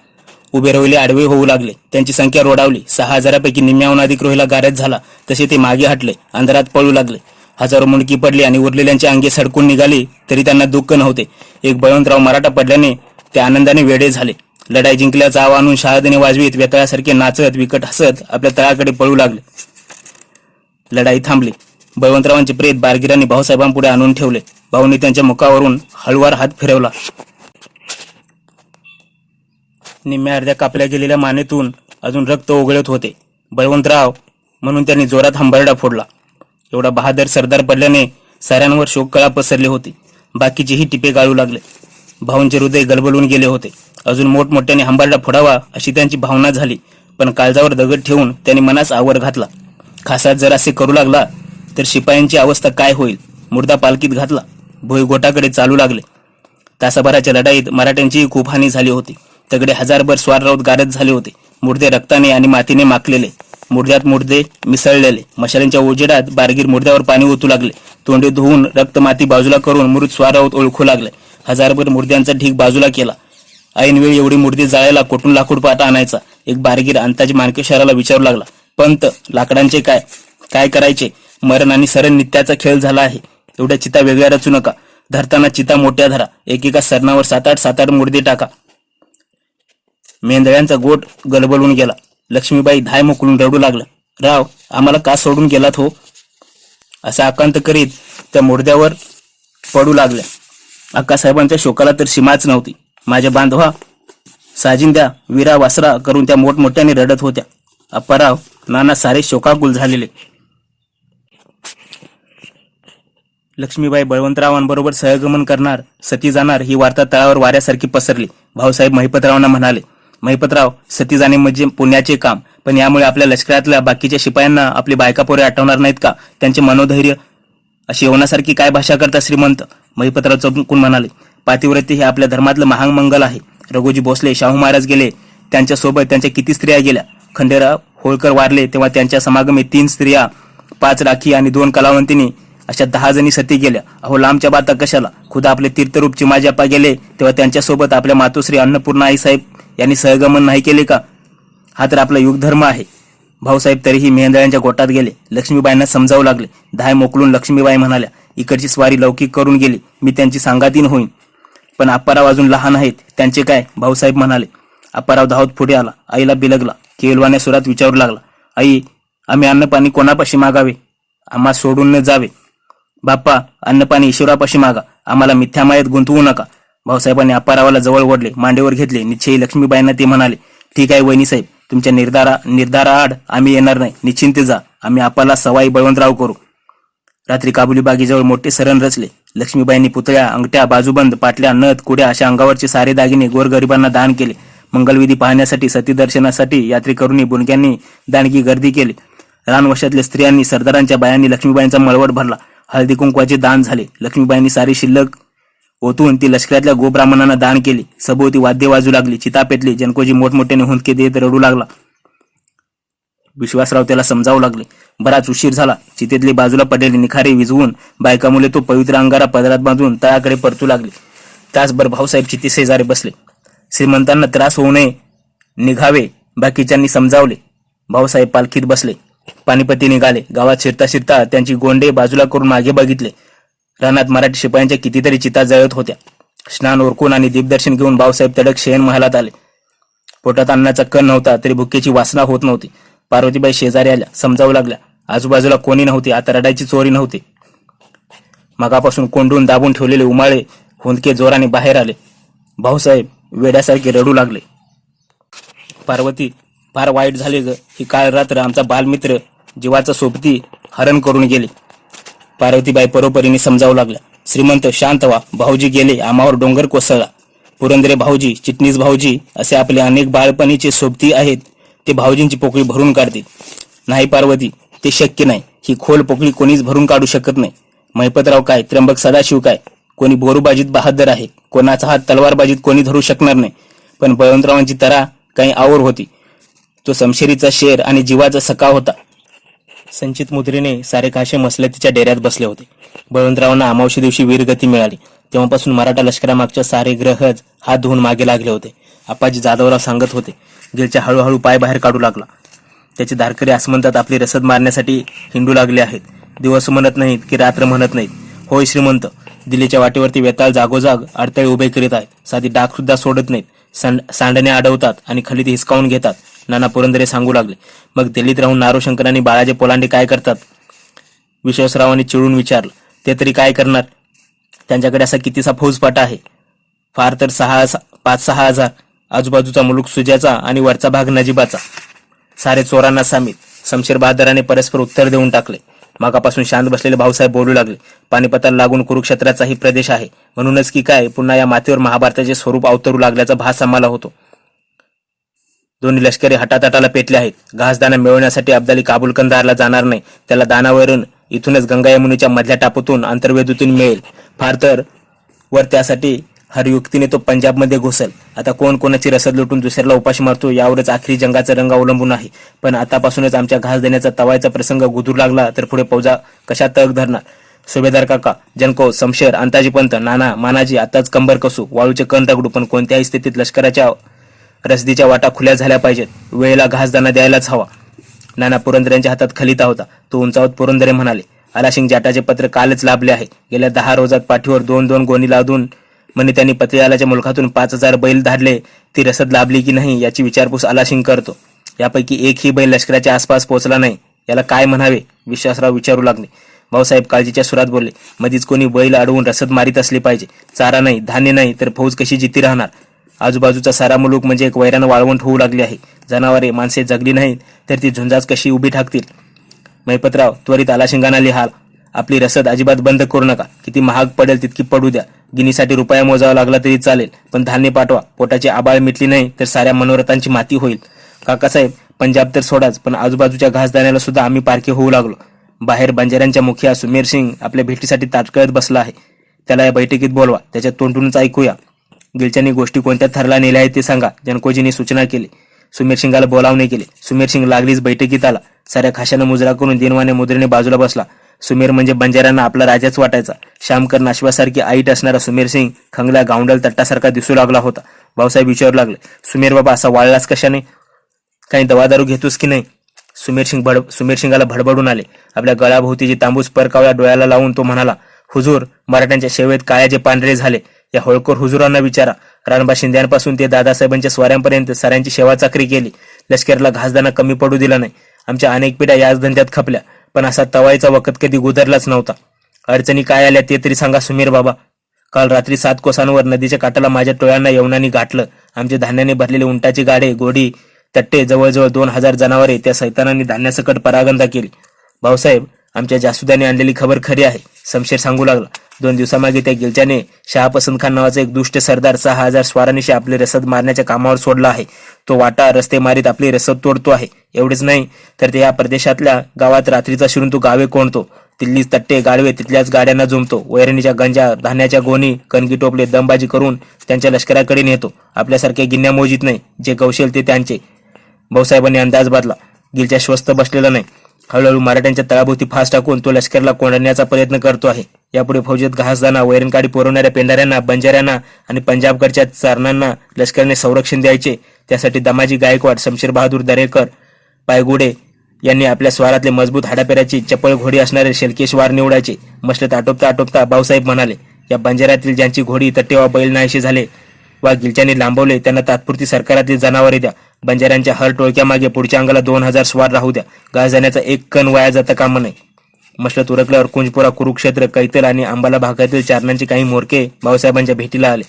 उभे रोहिले आडवे होऊ लागले. त्यांची संख्या रोडावली. 6,000पैकी निम्म्याहून अधिक रोहिला गारद झाला. तसे ते मागे हटले. अंधारात पळू लागले. हजारो मुंडकी पडली आणि उरलेल्यांच्या अंगे सडकून निघाली तरी त्यांना दुःख नव्हते. एक बळवंतराव मराठा पडल्याने ते आनंदाने वेडे झाले. लढाई जिंकल्याचा आव आणून शहादने वाजवीत वेताळासारखे नाचत विकट हसत आपल्या तळाकडे पळू लागले. लढाई थांबली. बळवंतरावांचे प्रेत बारगिरांनी भाऊसाहेबांपुढे आणून ठेवले. भाऊंनी त्यांच्या मुखावरून हळूवार हात फिरवला. निम्म्या अर्ध्या कापल्या गेलेल्या मानेतून अजून रक्त ओघळत होते. बळवंतराव म्हणून त्यांनी जोरात हंबरडा फोडला. एवढा बहादर सरदार पडल्याने साऱ्यांवर शोककळा पसरली होती. बाकीचेही टिपे गाळू लागले. भाऊंचे हृदय गलबलून गेले होते. अजून मोठमोठ्याने हंबरडा फोडावा अशी त्यांची भावना झाली. पण काळजावर दगड ठेवून त्यांनी मनास आवर घातला. खासात जर असे करू लागला तर शिपायांची अवस्था काय होईल. मुर्दा पालखीत घातला. भुईगोटाकडे चालू लागले. तासाभराच्या लढाईत मराठ्यांचीही खूप हानी झाली होती. तगडे हजारभर स्वार राऊत गारद झाले होते. मुर्दे रक्ताने आणि मातीने माखलेले. मुर्द्यात मुर्दे मिसळलेले. मशालींच्या उजेडात बारगीर मुर्द्यावर पाणी ओतू लागले. तोंडे धुवून रक्त माती बाजूला करून मृत स्वार राऊत ओळखू लागले. हजारभर मुर्द्यांचा ढीग बाजूला केला. ऐनवेळी एवढी मुर्दी जाळायला कोठून लाकूड पाटा आणायचा. एक बारगीर अंताजी मानकेश्वराला विचारू लागला, पंत, लाकडांचे काय करायचे. मरण आणि सरण नित्याचा खेळ झाला आहे. एवढ्या चिता वेगळ्या रचू नका. धरताना चिता मोठ्या धरा. एकेका सरणावर 7-8 मुर्दे टाका. मेंढळ्यांचा गोट गलबलून गेला. लक्ष्मीबाई धाय मोकळून रडू लागला. राव, आम्हाला का सोडून गेलात हो. असा आकांत करीत त्या मुर्द्यावर पडू लागल्या. अक्कासाहेबांच्या शोकाला तर सीमाच नव्हती. माझ्या बांधवा, साजिंद्या, वीरा वासरा करून त्या मोठमोठ्याने रडत होत्या. अप्पाराव, नाना सारे शोकाकुल झालेले. लक्ष्मीबाई बळवंतरावांबरोबर सहगमन करणार, सती जाणार ही वार्ता तळावर वाऱ्यासारखी पसरली. भाऊसाहेब महिपतरावांना म्हणाले, महिपतराव, सती जाणे म्हणजे पुण्याचे काम, पण यामुळे आपल्या लष्करातल्या बाकीच्या शिपायांना आपली बायका पोरे आठवणार नाहीत का. त्यांचे मनोधैर्य. अशी यवनासारखी काय भाषा करता श्रीमंत. महिपतराव चमकून म्हणाले, पातिव्रत्य हे आपल्या धर्मातलं महामंगल आहे. रघुजी भोसले, शाहू महाराज गेले, त्यांच्यासोबत त्यांच्या किती स्त्रिया गेल्या. खंडेराव होळकर वारले तेव्हा त्यांच्या समागमे 3 स्त्रिया, 5 राखी आणि 2 कलावंतिनी अशा 10 जणी सती गेल्या. अहो लांबच्या बाता कशाला, खुदा आपले तीर्थरूप चिमाजीप्पा गेले तेव्हा त्यांच्यासोबत आपल्या मातोश्री अन्नपूर्णा आईसाहेब यांनी सहगमन नाही केले का? हा तर आपला युगधर्म आहे. भाऊसाहेब तरीही मेंढरांच्या गोटात गेले. लक्ष्मीबाईंना समजावू लागले. धाय मोकलून लक्ष्मीबाई म्हणाल्या, इकडची स्वारी लौकिक करून गेली, मी त्यांची सांगातीन होईन. पण आप्पाराव अजून लहान आहेत, त्यांचे काय? भाऊसाहेब म्हणाले. आप्पाराव धावत पुढे आला. आईला बिलगला. केलवाण्या सुरात विचारू लागला, आई, आम्ही अन्नपाणी कोणापाशी मागावे? आम्हा सोडून न जावे. बाप्पा, अन्नपाणी ईश्वरापाशी मागा, आम्हाला मिथ्यामायेत गुंतवू नका. भाऊसाहेबांनी आप्पारावाला जवळ ओढले, मांडीवर घेतले. निश्चयी लक्ष्मीबाईंना ते म्हणाले, ठीक आहे वहिनीसाहेब, तुमच्या निर्धाराआड आम्ही येणार नाही. निश्चिंत जा, आम्ही आपाला सवाई बळवंतराव करू. रात्री काबुली बागेजवळ मोठे सरण रचले. लक्ष्मीबाईंनी पुतळ्या, अंगठ्या, बाजूबंद, पाटल्या, नथ, कुड्या अशा अंगावरचे सारे दागिने गोरगरिबांना दान केले. मंगलविधी पाहण्यासाठी, सती दर्शनासाठी यात्रेकरूंनी, बुणक्यांनी दानगी गर्दी केली. रानवशातल्या स्त्रियांनी, सरदारांच्या बायांनी लक्ष्मीबाईंचा मळवट भरला. हळदी कुंकवाचे दान झाले. लक्ष्मीबाईंनी सारी शिल्लक ओतून ती लष्करातल्या गोब्राह्मणांना दान केली. सभोवती वाद्य वाजू लागली, चिता पेटली. जनकोजी मोठमोठ्याने हुंदके देत रडू लागला. विश्वासराव त्याला समजावू लागले. बराच उशीर झाला. चितेतली बाजूला पडलेली निखारे विझवून बायका मुले तो पवित्र अंगारा पदरात बांधून तळाकडे परतू लागले. तासभर भाऊसाहेब चितेशेजारी बसले. श्रीमंतांना त्रास होऊ नये, निघावे बाकीच्यांनी समजावले. भाऊसाहेब पालखीत बसले. पानिपती निघाले. गावात शिरता शिरता त्यांची गोंडे बाजूला करून मागे बघितले. रानात मराठी शिपायांच्या कितीतरी चिता जळत होत्या. स्नान ओरकून आणि दीपदर्शन घेऊन भाऊसाहेब तडक शयन महालात आले. पोटात अन्नाचा कण नव्हता तरी भुकेची वासना होत नव्हती. पार्वतीबाई शेजारी आल्या. समजावू लागल्या. आजूबाजूला कोणी नव्हते. आता रडायची चोरी नव्हती. मगापासून कोंडून दाबून ठेवलेले उमाळे हुंदके जोराने बाहेर आले. भाऊसाहेब वेड्यासारखे रडू लागले. पार्वती, फार वाईट झाले ग. ही काळ रात्र आमचा बालमित्र जीवाचा सोबती हरण करून गेले. पार्वतीबाई परोपरीने समजावू लागल्या. श्रीमंत शांत व्हा. भाऊजी गेले, आम्हावर डोंगर कोसळला. पुरंदरे भाऊजी, चिटणीस भाऊजी असे आपले अनेक बाळपणीचे सोबती आहेत. ते भाऊजींची पोकळी भरून काढतील. नाही पार्वती, ते शक्य नाही. ही खोल पोकळी कोणीच भरून काढू शकत नाही. महिपतराव काय, त्र्यंबक सदाशिव काय, कोणी बोरूबाजीत बहादर आहे. कोणाचा हात तलवारबाजीत कोणी धरू शकणार नाही. पण बळवंतरावांची तरा काही आवर होती. तो समशेरीचा शेर आणि जीवाचा सखा होता. संचित मुद्रेने सारे काशे मसलतीच्या डेऱ्यात बसले होते. बळवंतरावांना अमावशी दिवशी वीरगती मिळाली. तेव्हापासून मराठा लष्करामागच्या सारे ग्रहज हात धुवून मागे लागले होते. आप्पाजी जाधवराव सांगत होते. गिलच्या हळूहळू पाय बाहेर काढू लागला. त्याचे धारकरी आसमंतात आपली रसद मारण्यासाठी हिंडू लागले आहेत. दिवस म्हणत नाहीत की रात्र म्हणत नाहीत. होय श्रीमंत, दिल्लीच्या वाटेवरती वेताळ जागोजाग अडथळे उभे करीत आहेत. साधी डाग सुद्धा सोडत नाहीत. सांडणे अडवतात आणि खलीत हिसकावून घेतात. नाना पुरंदरे सांगू लागले. मग दिल्लीत राहून नारोशंकर आणि बाळाजे पोलांडे काय करतात? विश्वासरावांनी चिडून विचारलं. ते तरी काय करणार? त्यांच्याकडे असा कितीसा फौजपाटा आहे? फार तर 5-6 हजार. आजूबाजूचा मुलूक सुजाचा आणि वरचा भाग नजीबाचा. सारे चोरांना सामील. शमशेर बहादराने परस्पर उत्तर देऊन टाकले. मागापासून शांत बसलेले भाऊसाहेब बोलू लागले. पानिपताला लागून कुरुक्षेत्राचाही प्रदेश आहे. म्हणूनच की काय पुन्हा या मातीवर महाभारताचे स्वरूप अवतरू लागल्याचा भास आम्हाला होतो. दोन्ही लष्करी हटातटाला पेटले आहेत. घासदाणा मिळवण्यासाठी अब्दाली काबुल कंदारला जाणार नाही. त्याला दानावरून इथूनच गंगा यमुनेच्या मधल्या टापूतून अंतर्वेदूतून मिळेल. फार तर वर त्यासाठी हरयुक्तीने तो पंजाबमध्ये घुसल. आता कोण कोणाची रसद लुटून दुसऱ्याला उपाशी मारतो यावरच आखरी जंगाचा रंग अवलंबून आहे. पण आतापासूनच आमच्या घास देण्याचा तवायचा प्रसंग गुदूर लागला तर पुढे फौजा कशा तग धरणार? सुभेदार काका, जनको, शमशेर, अंताजी पंत, नाना, मानाजी आताच कंबर कसू, वाळूचे कण दगडू, पण कोणत्याही स्थितीत लष्कराच्या रसदीच्या वाटा खुल्या झाल्या पाहिजेत. वेळेला घासदाणा द्यायलाच हवा. नाना पुरंदऱ्यांच्या हातात खलिता होता. तो उंचावत पुरंदरे म्हणाले. आलाशिंग जाटाचे पत्र कालच लाभले आहे. गेल्या 10 रोजात पाठीवर 2-2 गोणी लादून म्हणे त्यांनी पत्रियालाच्या मुलखातून 5000 बैल धाडले. ती रसद लाभली की नाही याची विचारपूस आलाशिंग करतो. यापैकी एकही बैल लष्कराच्या आसपास पोहोचला नाही. याला काय म्हणावे? विश्वासराव विचारू लागले. भाऊसाहेब काळजीच्या सुरात बोलले. मधीच कोणी बैल अडवून रसद मारीत असले पाहिजे. चारा नाही, धान्य नाही तर फौज कशी जिती राहणार? आजूबाजूचा सारा मुलूक म्हणजे एक वैरान वाळवंट होऊ लागली आहे. जनावरे माणसे जगली नाहीत तर ती झुंजाच कशी उभी ठाकतील? महिपतराव त्वरित आलाशिंगाना लिहाल. आपली रसद अजिबात बंद करू नका. किती महाग पडेल तितकी पडू द्या. गिनीसाठी रुपया मोजावा लागला तरी चालेल, पण धान्य पाठवा. पोटाची आबाळ मिटली नाही तर साऱ्या मनोरथांची माती होईल. काकासाहेब, पंजाब तर सोडाच, पण आजूबाजूच्या घासदाण्याला सुद्धा आम्ही पारखे होऊ लागलो. बाहेर बंजाऱ्यांच्या मुखिया सुमेर सिंग आपल्या भेटीसाठी ताटकळत बसला आहे. त्याला या बैठकीत बोलवा. त्याच्या तोंडूनच ऐकूया. गिलच्यांनी गोष्टी कोणत्या थरला नेल्या आहेत ते सांगा. जनकोजींनी सूचना केली. सुमेर सिंगाला बोलावणे केले. सुमेर सिंग लागलीच बैठकीत आला. साऱ्या खाशानं मुजरा करून दिनवाने मुद्रेने बाजूला बसला. सुमेर म्हणजे बंजाऱ्यांना आपला राजाच वाटायचा. श्यामकर नाशवासारखी आईट असणारा सुमेर सिंग खंगला गावंडल तट्टासारखा दिसू लागला होता. भाऊसाहेब विचारू लागले, सुमेर बाबा असा वाळलास कशाने? काही दवादारू घेतोस की नाही? सुमेर सिंगाला भडबडून आले. आपल्या गळाभोवतीची तांबूस परकावळ्या डोळ्याला लावून तो म्हणाला, हुजूर, मराठ्यांच्या शेवेत काळ्याचे पांढरे झाले. या होळकर हुजुरांना विचारा. रानबा शिंद्यांपासून ते दादासाहेबांच्या स्वाऱ्यांपर्यंत साऱ्यांची सेवा चाकरी केली. लष्कराला घासदाना कमी पडू दिला नाही. आमच्या अनेक पिढ्या याच धंद्यात खपल्या, पण असा तवायचा वखत कधी गुदरलाच नव्हता. अडचणी काय आल्या ते तरी सांगा सुमेर बाबा. काल रात्री 7 कोसांवर नदीच्या काठाला माझ्या टोळ्यांना यवनांनी गाठलं. आमचे धान्याने भरलेले उंटाची गाडे, घोडी, तट्टे, जवळजवळ 2000 जनावरे त्या सैतानांनी धान्यासकट परागंदा केली. भाऊसाहेब, आमच्या जासुदाने आणलेली खबर खरी आहे, शमशेर सांगू लागला. 2 दिवसामागे त्या गिलच्याने शहापसंत खान नावाचा एक दुष्ट सरदार 6000 स्वारांनिशी आपले रसद मारण्याच्या कामावर सोडला आहे. तो वाटा रस्ते मारीत आपली रसद तोडतो आहे. एवढेच नाही तर ते या प्रदेशातल्या गावात रात्रीचा शिरून तो गावे कोणतो. तिथलीच तट्टे, गाडवे तिथल्याच गाड्यांना जुमतो. वैरणीच्या गंजा, धान्याच्या गोणी, कणगी टोपले दमबाजी करून त्यांच्या लष्कराकडे नेतो. आपल्यासारखे गिन्या मोजीत नाही. जे कौशल ते त्यांचे. भाऊसाहेबांनी अंदाज बांधला. गिलच्या स्वस्त बसलेला नाही. हळूहळू मराठ्यांच्या तळाभोवती फास टाकून तो लष्कराला कोंडण्याचा प्रयत्न करतो आहे. यापुढे फौजेत घासदाना, वैरणकाडी पुरवणाऱ्या पेंढाऱ्यांना, बंजाऱ्यांना आणि पंजाबकडच्या चारणांना लष्कराने संरक्षण द्यायचे. त्यासाठी दमाजी गायकवाड, शमशेर बहादूर दरेकर, पायगुडे यांनी आपल्या स्वारातले मजबूत हाडापेराची चपळ घोडी असणारे शेलके वार निवडायचे. मसलत आटोपता आटोपता भाऊसाहेब म्हणाले, या बंजाऱ्यातील ज्यांची घोडी, तट्टे वा बैल नाहीशी झाले वा गिलच्याने लांबवले त्यांना तात्पुरती सरकारातली जनावरे द्या. बंजाऱ्यांच्या हर टोळक्यामागे पुढच्या अंगाला 2000 स्वार राहू द्या. घास जाण्याचा एक कण वाया जाता कामा नये. मसलत उरकल्यावर कुंजपुरा, कुरुक्षेत्र, कैतल आणि अंबाला भागातील चारणांचे काही मोरके भाऊसाहेबांच्या भेटीला आले.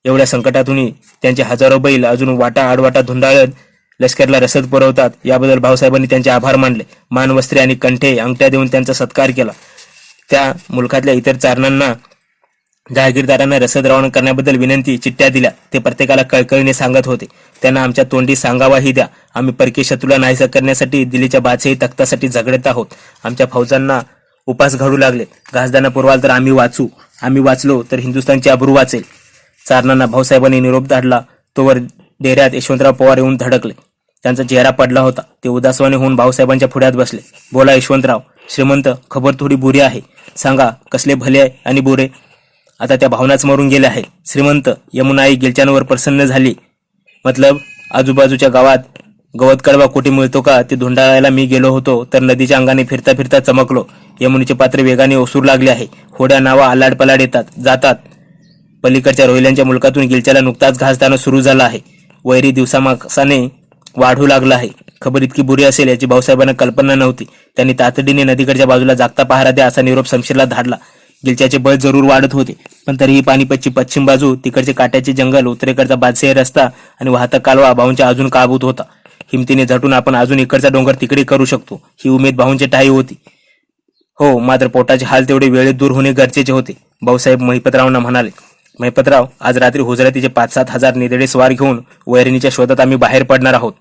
एवढ्या संकटातूनही त्यांचे हजारो बैल अजून वाटा आडवाटा धुंडाळत लष्कराला रसद पुरवतात. याबद्दल भाऊसाहेबांनी त्यांचे आभार मानले. मान, वस्त्रे आणि कंठे, अंगठ्या देऊन त्यांचा सत्कार केला. त्या मुलखातल्या इतर चारणांना, जहागीरदारांना रसद रवाना करण्याबद्दल विनंती चिठ्ठ्या दिल्या. ते प्रत्येकाला कळकळीने सांगत होते, त्यांना आमच्या तोंडी सांगावाही द्या. आम्ही परकीय शत्रूला नाहीसा करण्यासाठी दिल्लीच्या बादशाही तख्तासाठी झगडत आहोत. आमच्या फौजांना उपास घडू लागले. घासदाना पुरवाल तर आम्ही वाचू. आम्ही वाचलो तर हिंदुस्थानची अब्रू वाचेल. चारणांना भाऊसाहेबांनी निरोप धाडला. तोवर डेऱ्यात यशवंतराव पवार येऊन धडकले. त्यांचा चेहरा पडला होता. ते उदासवाने होऊन भाऊसाहेबांच्या पुढ्यात बसले. बोला यशवंतराव. श्रीमंत, खबर थोडी बुरी आहे. सांगा, कसले भले आणि बुरे? आता त्या भावनाच मरून गेल्या आहे. श्रीमंत, यमुनाई गिलच्यांवर प्रसन्न झाली. मतलब आजूबाजूच्या गावात गवत कडवा कोटी मिळतो का ते धुंडाळायला मी गेलो होतो तर नदीच्या अंगाने फिरता फिरता चमकलो. यमुनेचे पात्र वेगाने ओसरू लागले आहे. होड्या नावा आलाडपलाड येतात जातात. पलीकडच्या रोहिल्यांच्या मुलकातून गिलच्याला नुकताच घासदाना सुरू झाला आहे. वैरी दिवसामासाने वाढू लागला आहे. खबर इतकी बुरी असेल याची भाऊसाहेबांना कल्पना नव्हती. त्यांनी तातडीने नदीकडच्या बाजूला जागता पहारा द्या असा निरोप शमशेरला धाडला. गिलच्याचे बळ जरूर वाढत होते, पण तरीही पानिपतची पश्चिम बाजू, तिकडचे काट्याचे जंगल, उत्तरेकडचा बादशाही रस्ता आणि वाहता कालवा भाऊंच्या अजून काबूत होता. हिमतीने झटून आपण अजून इकडचा डोंगर तिकडे करू शकतो ही उमेद भाऊंची ठाई होती. हो, मात्र पोटाचे हाल तेवढे वेळेत दूर होणे गरजेचे होते. भाऊसाहेब महिपतरावांना म्हणाले, महिपतराव, आज रात्री हुजरातीचे 5-7 हजार निधडे स्वार घेऊन वैरणीच्या शोधात आम्ही बाहेर पडणार आहोत.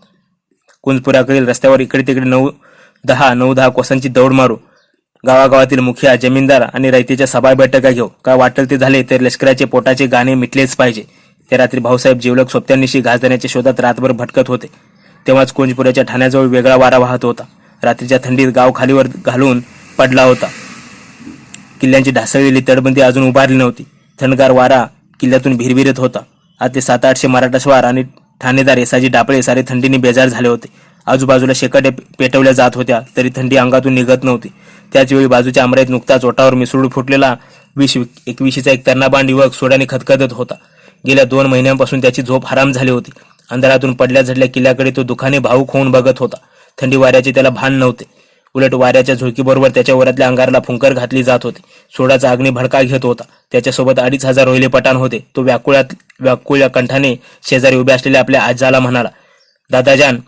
कुंजपुराकडील रस्त्यावर इकडे तिकडे 9-10 कोसांची दौड मारू. गावागावातील मुखिया, जमीनदार आणि रयतेच्या सभा बैठका घेऊ. काय वाटेल ते झाले तर लष्कराचे पोटाचे गाणे मिटलेच पाहिजे. त्या रात्री भाऊसाहेब जिवलग सोबत्यांनीशी घासदाण्याच्या शोधात रातभर भटकत होते. तेव्हाच कुंजपुराच्या ठाण्याजवळ वेगळा वारा वाहत होता. रात्रीच्या थंडीत गाव खालीवर घालून पडला होता. किल्ल्यांची ढासळलेली तटबंदी अजून उभारली नव्हती. थंडगार वारा किल्ल्यातून भिरभिरत होता. आज ते 700-800 मराठा स्वार आणि ठाणेदार येसाजी डापळे सारे थंडीने बेजार झाले होते. आजूबाजूला शेकाटे पेटवल्या जात होत्या तरी थंडी अंगातून निघत नव्हती. त्याचवेळी बाजूच्या अमराईत नुकताच ओटावर मिसळून फुटलेला 20-21चा एक तर्नाबांड युवक सोड्याने खतखतत होता. गेल्या 2 महिन्यांपासून त्याची झोप हराम झाली होती. अंधारातून पडल्या झडल्या किल्ल्याकडे तो दुखाने भावूक होऊन बघत होता. थंडी वाऱ्याचे त्याला भान नव्हते. उलट वाऱ्याच्या झुळकीबरोबर त्याच्या वरातल्या अंगाराला फुंकर घातली जात होती. सोडाचा अग्नी भडका घेत होता. त्याच्यासोबत 2500 रोहिले पठाण होते. तो व्याकुळ कंठाने शेजारी उभ्या असलेल्या आपल्या आजाला म्हणाला, दादाजान,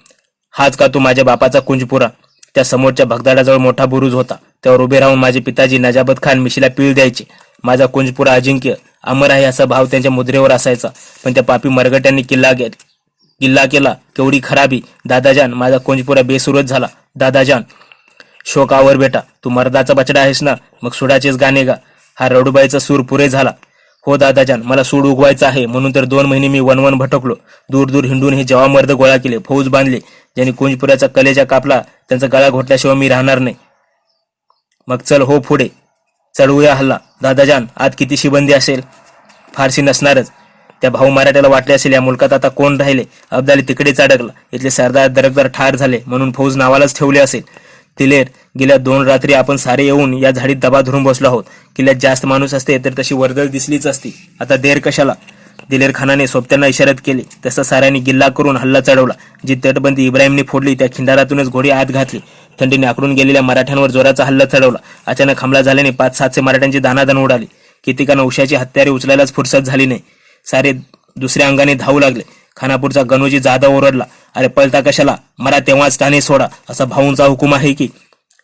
हाच का तू माझ्या बापाचा कुंजपुरा? त्या समोरच्या भगदाडाजवळ मोठा बुरुज होता. त्यावर उभे राहून माझे पिताजी नजाबत खान मिशीला पीळ द्यायचे. माझा कुंजपुरा अजिंक्य अमर आहे असा भाव त्यांच्या मुद्रेवर असायचा. पण त्या पापी मरगट्यांनी किल्ला केला. केवढी खराबी! दादाजान, माझा कुंजपुरा बेसुरत झाला. दादाजान, शोकावर बेटा, तू मर्दाचा बछडा आहेस ना, मग सुडाचेच गाणे गा. हा रडूबाईचा सूर पुरे झाला. हो दादाजान, मला सूड उगवायचा आहे म्हणून तर 2 महिने मी वनवन भटकलो. दूर दूर हिंडून हे जवा मर्द गोळा केले, फौज बांधले. ज्यांनी कुंजपुराचा कलेजा कापला त्यांचा गळा घोटल्याशिवाय मी राहणार नाही. मग चल हो पुढे, चढवूया हल्ला. दादाजान, आत किती शिबंदी असेल? फारशी नसणारच. त्या भाऊ मराठ्याला वाटले असेल या मुलकात आता कोण राहिले. अब्दाली तिकडेच अडकला. इथले सरदार दरकदार ठार झाले म्हणून फौज नावालाच ठेवले असेल. दिलेर, गेल्या 2 रात्री आपण सारे येऊन या झाडीत दबा धरून बसलो आहोत. किल्ल्यात जास्त माणूस असते तर तशी वर्दळ दिसलीच असती. आता देर कशाला? दिलेर खानाने सोबत्यांना इशारत केली. तसं साऱ्यांनी गिल्ला करून हल्ला चढवला. जी तटबंदी इब्राहिमने फोडली त्या खिंडारातूनच घोडी आत घातली. थंडीने आकडून गेलेल्या मराठ्यांवर जोराचा हल्ला चढवला. अचानक हमला झाल्याने 500-700 मराठ्यांची दानादान उडाली. कितीकांना उशाची हत्यारे उचलायलाच फुरसत झाली नाही. सारे दुसऱ्या अंगाने धावू लागले. खानापूरचा गणोजी जादा ओरडला, अरे पळता कशाला? मरा तेव्हाच ठाणे सोडा, असा भाऊंचा हुकूम आहे की?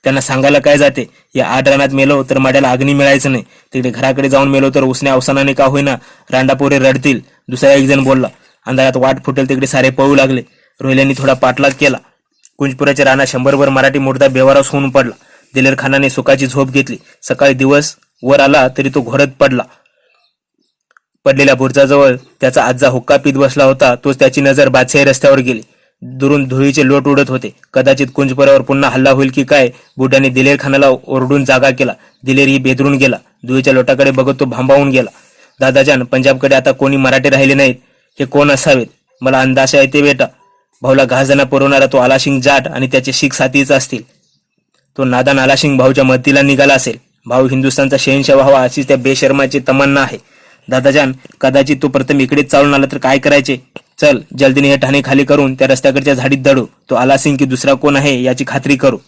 त्यांना सांगायला काय जाते? या 8 रानात मेलो तर मड्याला अग्नी मिळायचं नाही. तिकडे घराकडे जाऊन मेलो तर उसण्या अवसानाने का होईना रांडापोरे रडतील. दुसरा एक जण बोलला. अंधारात वाट फुटेल तिकडे सारे पळू लागले. रोहिल्यांनी थोडा पाठलाग केला. कुंजपुराच्या राणा 100भर मराठी मोठा बेवारस होऊन पडला. दिलेर खानाने सुखाची झोप घेतली. सकाळी दिवस वर आला तरी तो घोरत पडला. पडलेल्या बुरजाजवळ त्याचा आजा हुक्का पीत बसला होता. तोच त्याची नजर बादशाही रस्त्यावर गेली. दुरून धुळीचे लोट उडत होते. कदाचित कुंजपुरावर पुन्हा हल्ला होईल की काय. बुड्याने दिलेर खानाला ओरडून जागा केला. दिलेरही बेदरून गेला. धुळीच्या लोटाकडे बघत तो भांबावून गेला. दादाजान, पंजाबकडे आता कोणी मराठे राहिले नाहीत. हे कोण असावेत? मला अंदाशा येते बेटा. भाऊला घासदाना पुरवणारा तो आलाशिंग जाट आणि त्याचे शीख साथीच असतील. तो नादान आलाशिंग भाऊच्या मदतीला निघाला असेल. भाऊ हिंदुस्थानचा शहेनशाह व्हावा अशीच त्या बेशर्माची तमन्ना आहे. दादाजान, कदाचित तो प्रथम इकडेच चालून आला तर काय करायचे? चल जल्दीने हे ठाणे खाली करून त्या रस्त्याकडच्या झाडीत दडू. तो आलासिंग की दुसरा कोण आहे याची खात्री करू.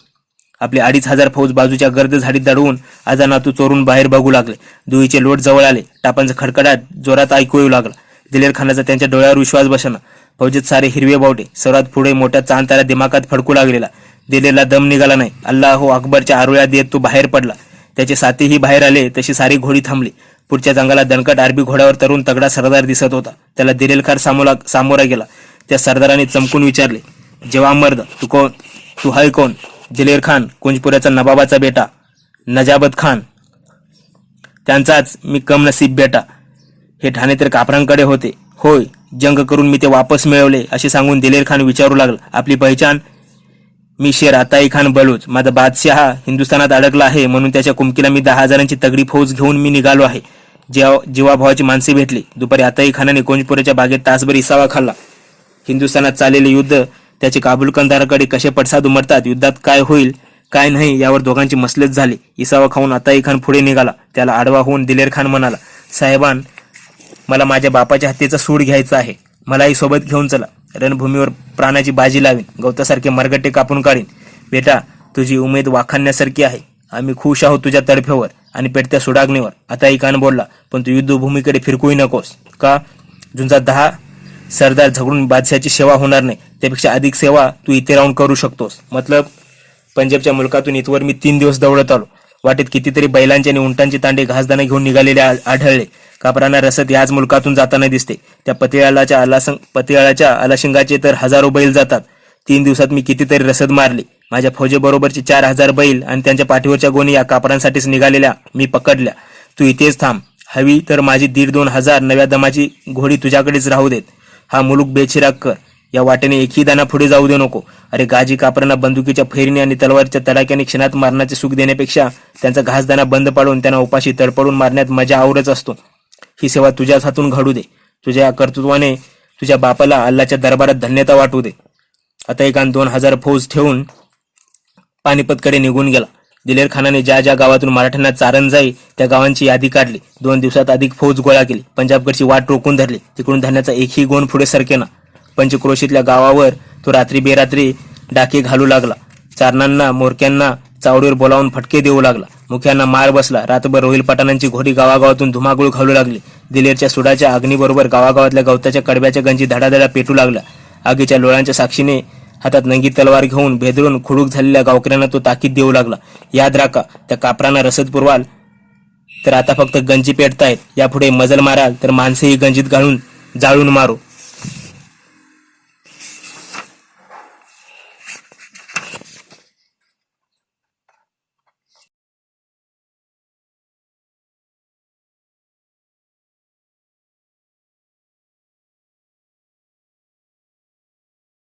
आपले 2500 फौज बाजूच्या गर्द झाडीत दडवून आजा नातू चोरून बाहेर बघू लागले. धुळीचे लोट जवळ आले. टापांचा खडखडाट जोरात ऐकू येऊ लागला. दिलेर खानाचा त्यांच्या डोळ्यावर विश्वास बसना. फौजेत सारे हिरवे बावटे. सर्वात पुढे मोठ्या चांदतारा दिमागात फडकू लागलेला. दिलेरला दम निघाला नाही. अल्लाहो अकबरच्या आरोळ्यात देत तो बाहेर पडला. त्याचे साथीही बाहेर आले तशी सारी घोडी थांबली. पुढच्या जंगलात दणकट अरबी घोड्यावर तरुण तगडा सरदार दिसत होता. त्याला दिलेर खान सामोरा गेला. त्या सरदाराने चमकून विचारले, जवान मर्द, तू कोण? तू हाय कोण? दिलेर खान, कुंजपुराचा नवाबाचा बेटा. नजाबत खान, त्यांचाच मी कम नसीब बेटा. हे ठाणे तर कापरांकडे होते. होय, जंग करून मी ते वापस मिळवले असे सांगून दिलेर खान विचारू लागला, आपली पहिचान? मी शेर आताई खान बलूच. माझा बादशाह हिंदुस्थानात अडकला आहे म्हणून त्याच्या कुमकीला मी 10,000ची तगडी फौज घेऊन मी निघालो आहे. जीवाभावाची माणसे भेटली. दुपारी आताई खानाने कुंजपुराच्या बागेत तासभर इसावा खाल्ला. हिंदुस्थानात चाललेले युद्ध त्याचे काबूल कंदाराकडे कसे पडसाद उमटतात, युद्धात काय होईल काय नाही यावर दोघांची मसलत झाली. इसावा खाऊन आताई खान पुढे निघाला. त्याला आडवा होऊन दिलेर खान म्हणाला, साहेबान, मला माझ्या बापाच्या हत्येचा सूड घ्यायचा आहे. मलाही सोबत घेऊन चला. रणभूमीवर प्राणाची बाजी लावीन. गवतासारखे मरगट्टे कापून काढीन. बेटा, तुझी उमेद वाखाणण्यासारखी आहे. आम्ही खुश आहोत तुझ्या तडफेवर आणि पेटत्या सुडाग्नीवर. आताही खान बोलला, पण तू युद्धभूमीकडे फिरकूही नकोस. का? जुंजा 10 सरदार झगडून बादशाची सेवा होणार नाही. त्यापेक्षा अधिक सेवा तू इथे राहून करू शकतोस. मतलब पंजाबच्या मुलकातून इथवर मी 3 दिवस दौडत आलो. वाटेत कितीतरी बैलांचे आणि उंटांचे तांडे घासदाणा घेऊन निघालेले आढळले. कापरांना रसद याच मुलकातून जाताना दिसते. त्या पतियाळाच्या आलाशिंगाचे तर हजारो बैल जातात. 3 दिवसात मी कितीतरी रसद मारली. माझ्या फौजेबरोबरचे 4,000 बैल आणि त्यांच्या पाठीवरच्या गोणी या कापरांसाठीच निघालेल्या मी पकडल्या. तू इथेच थांब. हवी तर माझी 1,500-2,000 हजार नव्या दमाची घोडी तुझ्याकडेच राहू देत. हा मुलूक बेचिराग कर. या वाटेने एकही दाना पुढे जाऊ दे नको. अरे गाजी कापरांना बंदुकीच्या फैरीने आणि तलवारच्या तडाक्याने क्षणात मारण्याचे सुख देण्यापेक्षा त्यांचा घासदाणा बंद पाडून त्यांना उपाशी तडपडून मारण्यात मजा आवडच असतो. ही सेवा तुझ्याच हातून घडू दे. तुझ्या कर्तृत्वाने तुझ्या बापाला अल्लाच्या दरबारात धन्यता वाटू दे. आता एकान 2,000 फौज ठेवून पानिपतकडे निघून गेला. दिलेर खानाने ज्या ज्या गावातून मराठ्यांना चारण जाई त्या गावांची यादी काढली. 2 दिवसात अधिक फौज गोळा केली. पंजाबकडची वाट रोखून धरली. तिकडून धान्याचा एकही गोण पुढे सरकेना. पंचक्रोशीतल्या गावावर तो रात्री बेरात्री डाके घालू लागला. चारणांना मोरक्यांना चावडीवर बोलावून फटके देऊ लागला. मुख्यांना मार बसला. रातभर रोहिल पठाणांची घोडी गावागावातून धुमाकूळ घालू लागली. दिलेरच्या सुडाच्या अग्नीबरोबर गावागावातल्या गवताच्या कडब्याच्या गंजी धडाधडा पेटू लागला. आगीच्या लोळांच्या साक्षीने हातात नंगी तलवार घेऊन भेदरून खुडूक झालेल्या गावकऱ्यांना तो ताकीद देऊ लागला, याद राखा, त्या कापरांना रसद पुरवाल तर आता फक्त गंजी पेटतायत. यापुढे मजल माराल तर माणसेही गंजीत घालून जाळून मारू.